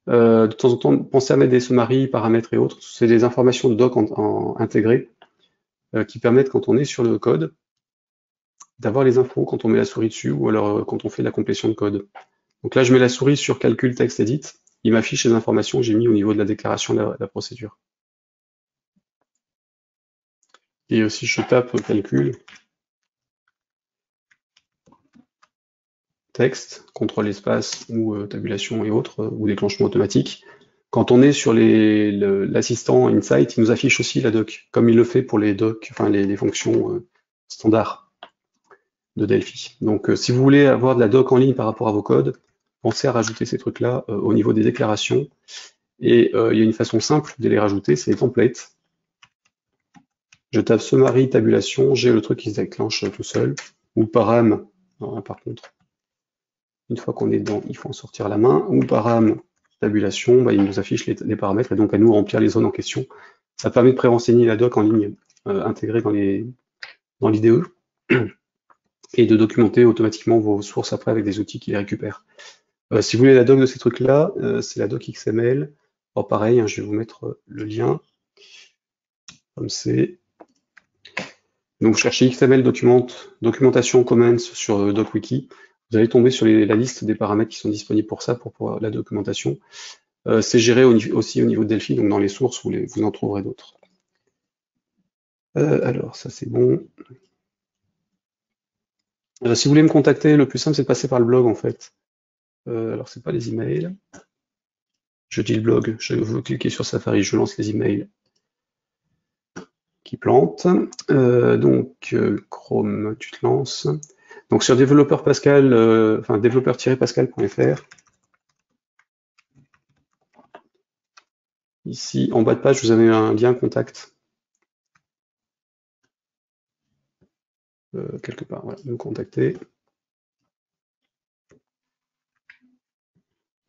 de temps en temps, pensez à mettre des summaries, paramètres et autres. C'est des informations de doc intégrées qui permettent, quand on est sur le code, d'avoir les infos quand on met la souris dessus ou alors quand on fait la complétion de code. Donc là, je mets la souris sur calcul texte edit. il m'affiche les informations que j'ai mis au niveau de la déclaration de la procédure. Et si je tape calcul, texte, contrôle espace ou tabulation et autres, ou déclenchement automatique, quand on est sur l'assistant Insight, il nous affiche aussi la doc, comme il le fait pour les docs, enfin les fonctions standards de Delphi. Donc si vous voulez avoir de la doc en ligne par rapport à vos codes, pensez à rajouter ces trucs-là au niveau des déclarations. Et il y a une façon simple de les rajouter, c'est les templates. Je tape summary tabulation, j'ai le truc qui se déclenche tout seul, ou param, par contre, une fois qu'on est dedans, il faut en sortir la main, ou param tabulation, bah, il nous affiche les paramètres, et donc à nous remplir les zones en question. Ça permet de prérenseigner la doc en ligne intégrée dans l'IDE, et de documenter automatiquement vos sources après avec des outils qui les récupèrent. Si vous voulez la doc de ces trucs-là, c'est la doc XML. Alors pareil, hein, je vais vous mettre le lien, comme c'est. Donc vous cherchez XML documentation comments sur DocWiki. Vous allez tomber sur la liste des paramètres qui sont disponibles pour ça, pour la documentation. C'est géré aussi au niveau de Delphi, donc dans les sources, vous en trouverez d'autres. Alors, ça c'est bon. Si vous voulez me contacter, le plus simple c'est de passer par le blog en fait. Alors c'est pas les emails. Je dis le blog, je veux cliquer sur Safari, je lance les emails qui plantent. Chrome, tu te lances. Donc sur développeur Pascal, enfin développeur-pascal.fr. Ici, en bas de page, vous avez un lien contact. Quelque part, voilà, nous contacter.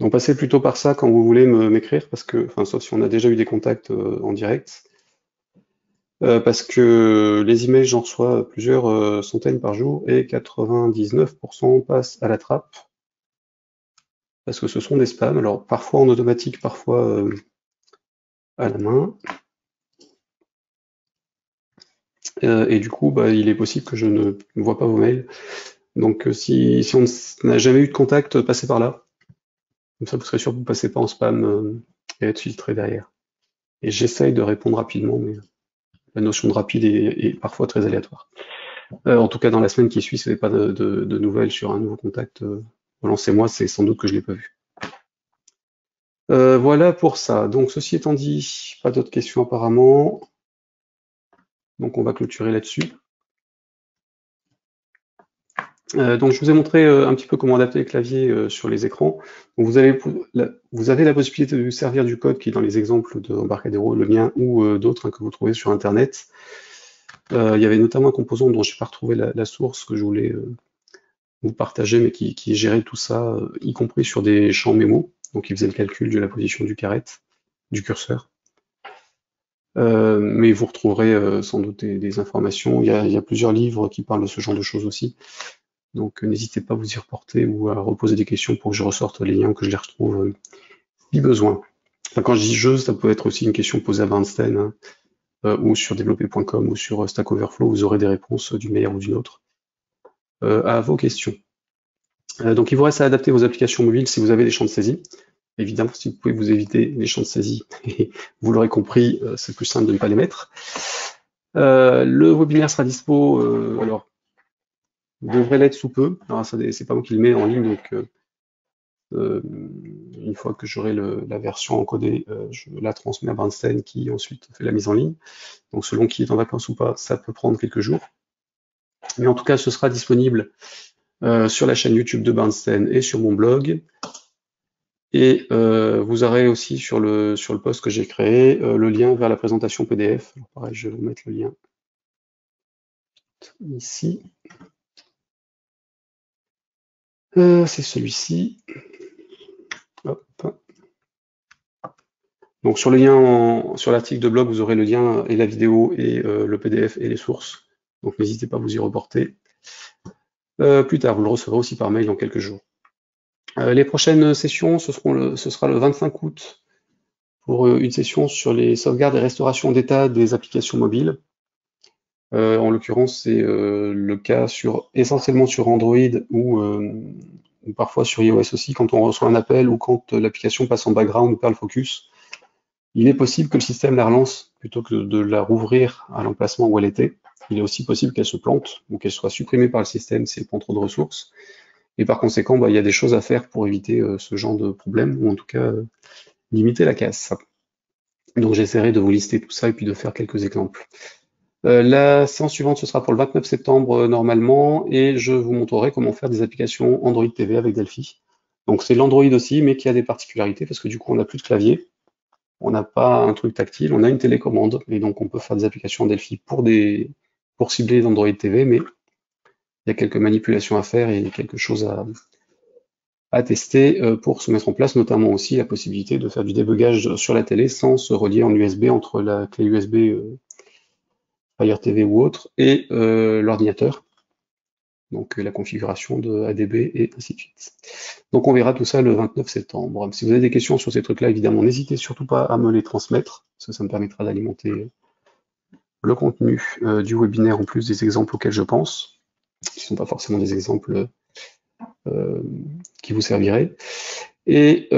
Donc passez plutôt par ça quand vous voulez m'écrire, parce que, enfin, sauf si on a déjà eu des contacts en direct. Parce que les emails, j'en reçois plusieurs centaines par jour et 99% passent à la trappe parce que ce sont des spams. Alors parfois en automatique, parfois à la main. Et du coup, bah, il est possible que je ne vois pas vos mails. Donc si on n'a jamais eu de contact, passez par là. Comme ça, vous serez sûr que vous ne passez pas en spam et être filtré derrière. Et j'essaye de répondre rapidement, mais la notion de rapide est parfois très aléatoire. En tout cas, dans la semaine qui suit, si vous n'avez pas de nouvelles sur un nouveau contact, relancez-moi, c'est sans doute que je ne l'ai pas vu. Voilà pour ça. Donc, ceci étant dit, pas d'autres questions apparemment. Donc, on va clôturer là-dessus. Donc, je vous ai montré un petit peu comment adapter les claviers sur les écrans. Donc, vous avez la possibilité de servir du code qui est dans les exemples de Embarcadero, le mien ou d'autres que vous trouvez sur Internet. Il y avait notamment un composant dont je n'ai pas retrouvé la source que je voulais vous partager, mais qui gérait tout ça, y compris sur des champs mémo. Donc, il faisait le calcul de la position du curseur. Mais vous retrouverez sans doute des informations. Il y a plusieurs livres qui parlent de ce genre de choses aussi. Donc n'hésitez pas à vous y reporter ou à reposer des questions pour que je ressorte les liens, que je les retrouve si besoin. Enfin, quand je dis je, ça peut être aussi une question posée à Bernstein ou sur développer.com ou sur Stack Overflow, vous aurez des réponses d'une manière ou d'une autre à vos questions. Donc il vous reste à adapter vos applications mobiles si vous avez des champs de saisie. Évidemment, si vous pouvez vous éviter les champs de saisie, vous l'aurez compris, c'est plus simple de ne pas les mettre. Le webinaire sera dispo, alors, devrait l'être sous peu. Alors, c'est pas moi qui le mets en ligne, donc une fois que j'aurai la version encodée, je la transmets à Bernstein qui ensuite fait la mise en ligne. Donc selon qui est en vacances ou pas, ça peut prendre quelques jours. Mais en tout cas, ce sera disponible sur la chaîne YouTube de Bernstein et sur mon blog. Et vous aurez aussi sur le post que j'ai créé le lien vers la présentation PDF. Alors pareil, je vais vous mettre le lien ici. C'est celui-ci. Donc sur le lien, sur l'article de blog, vous aurez le lien et la vidéo et le PDF et les sources. Donc n'hésitez pas à vous y reporter. Plus tard, vous le recevrez aussi par mail dans quelques jours. Les prochaines sessions, ce sera le 25 août pour une session sur les sauvegardes et restaurations d'état des applications mobiles. En l'occurrence, c'est le cas essentiellement sur Android ou ou parfois sur iOS aussi, quand on reçoit un appel ou quand l'application passe en background ou perd le focus, il est possible que le système la relance plutôt que de la rouvrir à l'emplacement où elle était. Il est aussi possible qu'elle se plante ou qu'elle soit supprimée par le système si elle prend trop de ressources. Et par conséquent, il y a des choses à faire pour éviter ce genre de problème, ou en tout cas limiter la casse. Donc j'essaierai de vous lister tout ça et puis de faire quelques exemples. La séance suivante, ce sera pour le 29 septembre normalement, et je vous montrerai comment faire des applications Android TV avec Delphi. Donc c'est l'Android aussi, mais qui a des particularités, parce que du coup on n'a plus de clavier, on n'a pas un truc tactile, on a une télécommande, et donc on peut faire des applications en Delphi pour cibler les Android TV, mais il y a quelques manipulations à faire et quelque chose à tester pour se mettre en place, notamment aussi la possibilité de faire du débugage sur la télé sans se relier en USB entre la clé USB Fire TV ou autre et l'ordinateur. Donc la configuration de ADB et ainsi de suite. Donc on verra tout ça le 29 septembre. Si vous avez des questions sur ces trucs-là, évidemment, n'hésitez surtout pas à me les transmettre, parce que ça me permettra d'alimenter le contenu du webinaire en plus des exemples auxquels je pense, qui ne sont pas forcément des exemples qui vous serviraient. Et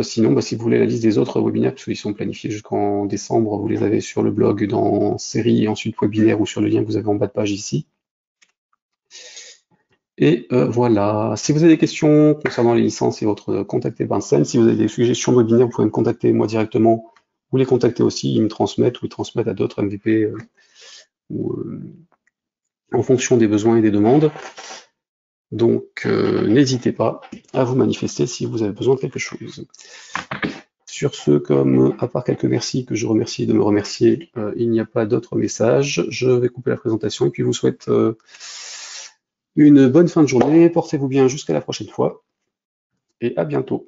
sinon, si vous voulez la liste des autres webinaires, parce qu'ils sont planifiés jusqu'en décembre, vous les avez sur le blog dans série et ensuite webinaire ou sur le lien que vous avez en bas de page ici. Et voilà. Si vous avez des questions concernant les licences et autres, contactez Bernstein. Si vous avez des suggestions de webinaires, vous pouvez me contacter moi directement ou les contacter aussi. Ils me transmettent ou ils transmettent à d'autres MVP en fonction des besoins et des demandes. Donc n'hésitez pas à vous manifester si vous avez besoin de quelque chose. Sur ce, comme à part quelques merci que je remercie de me remercier, il n'y a pas d'autres messages. Je vais couper la présentation et puis vous souhaite une bonne fin de journée. Portez-vous bien jusqu'à la prochaine fois et à bientôt.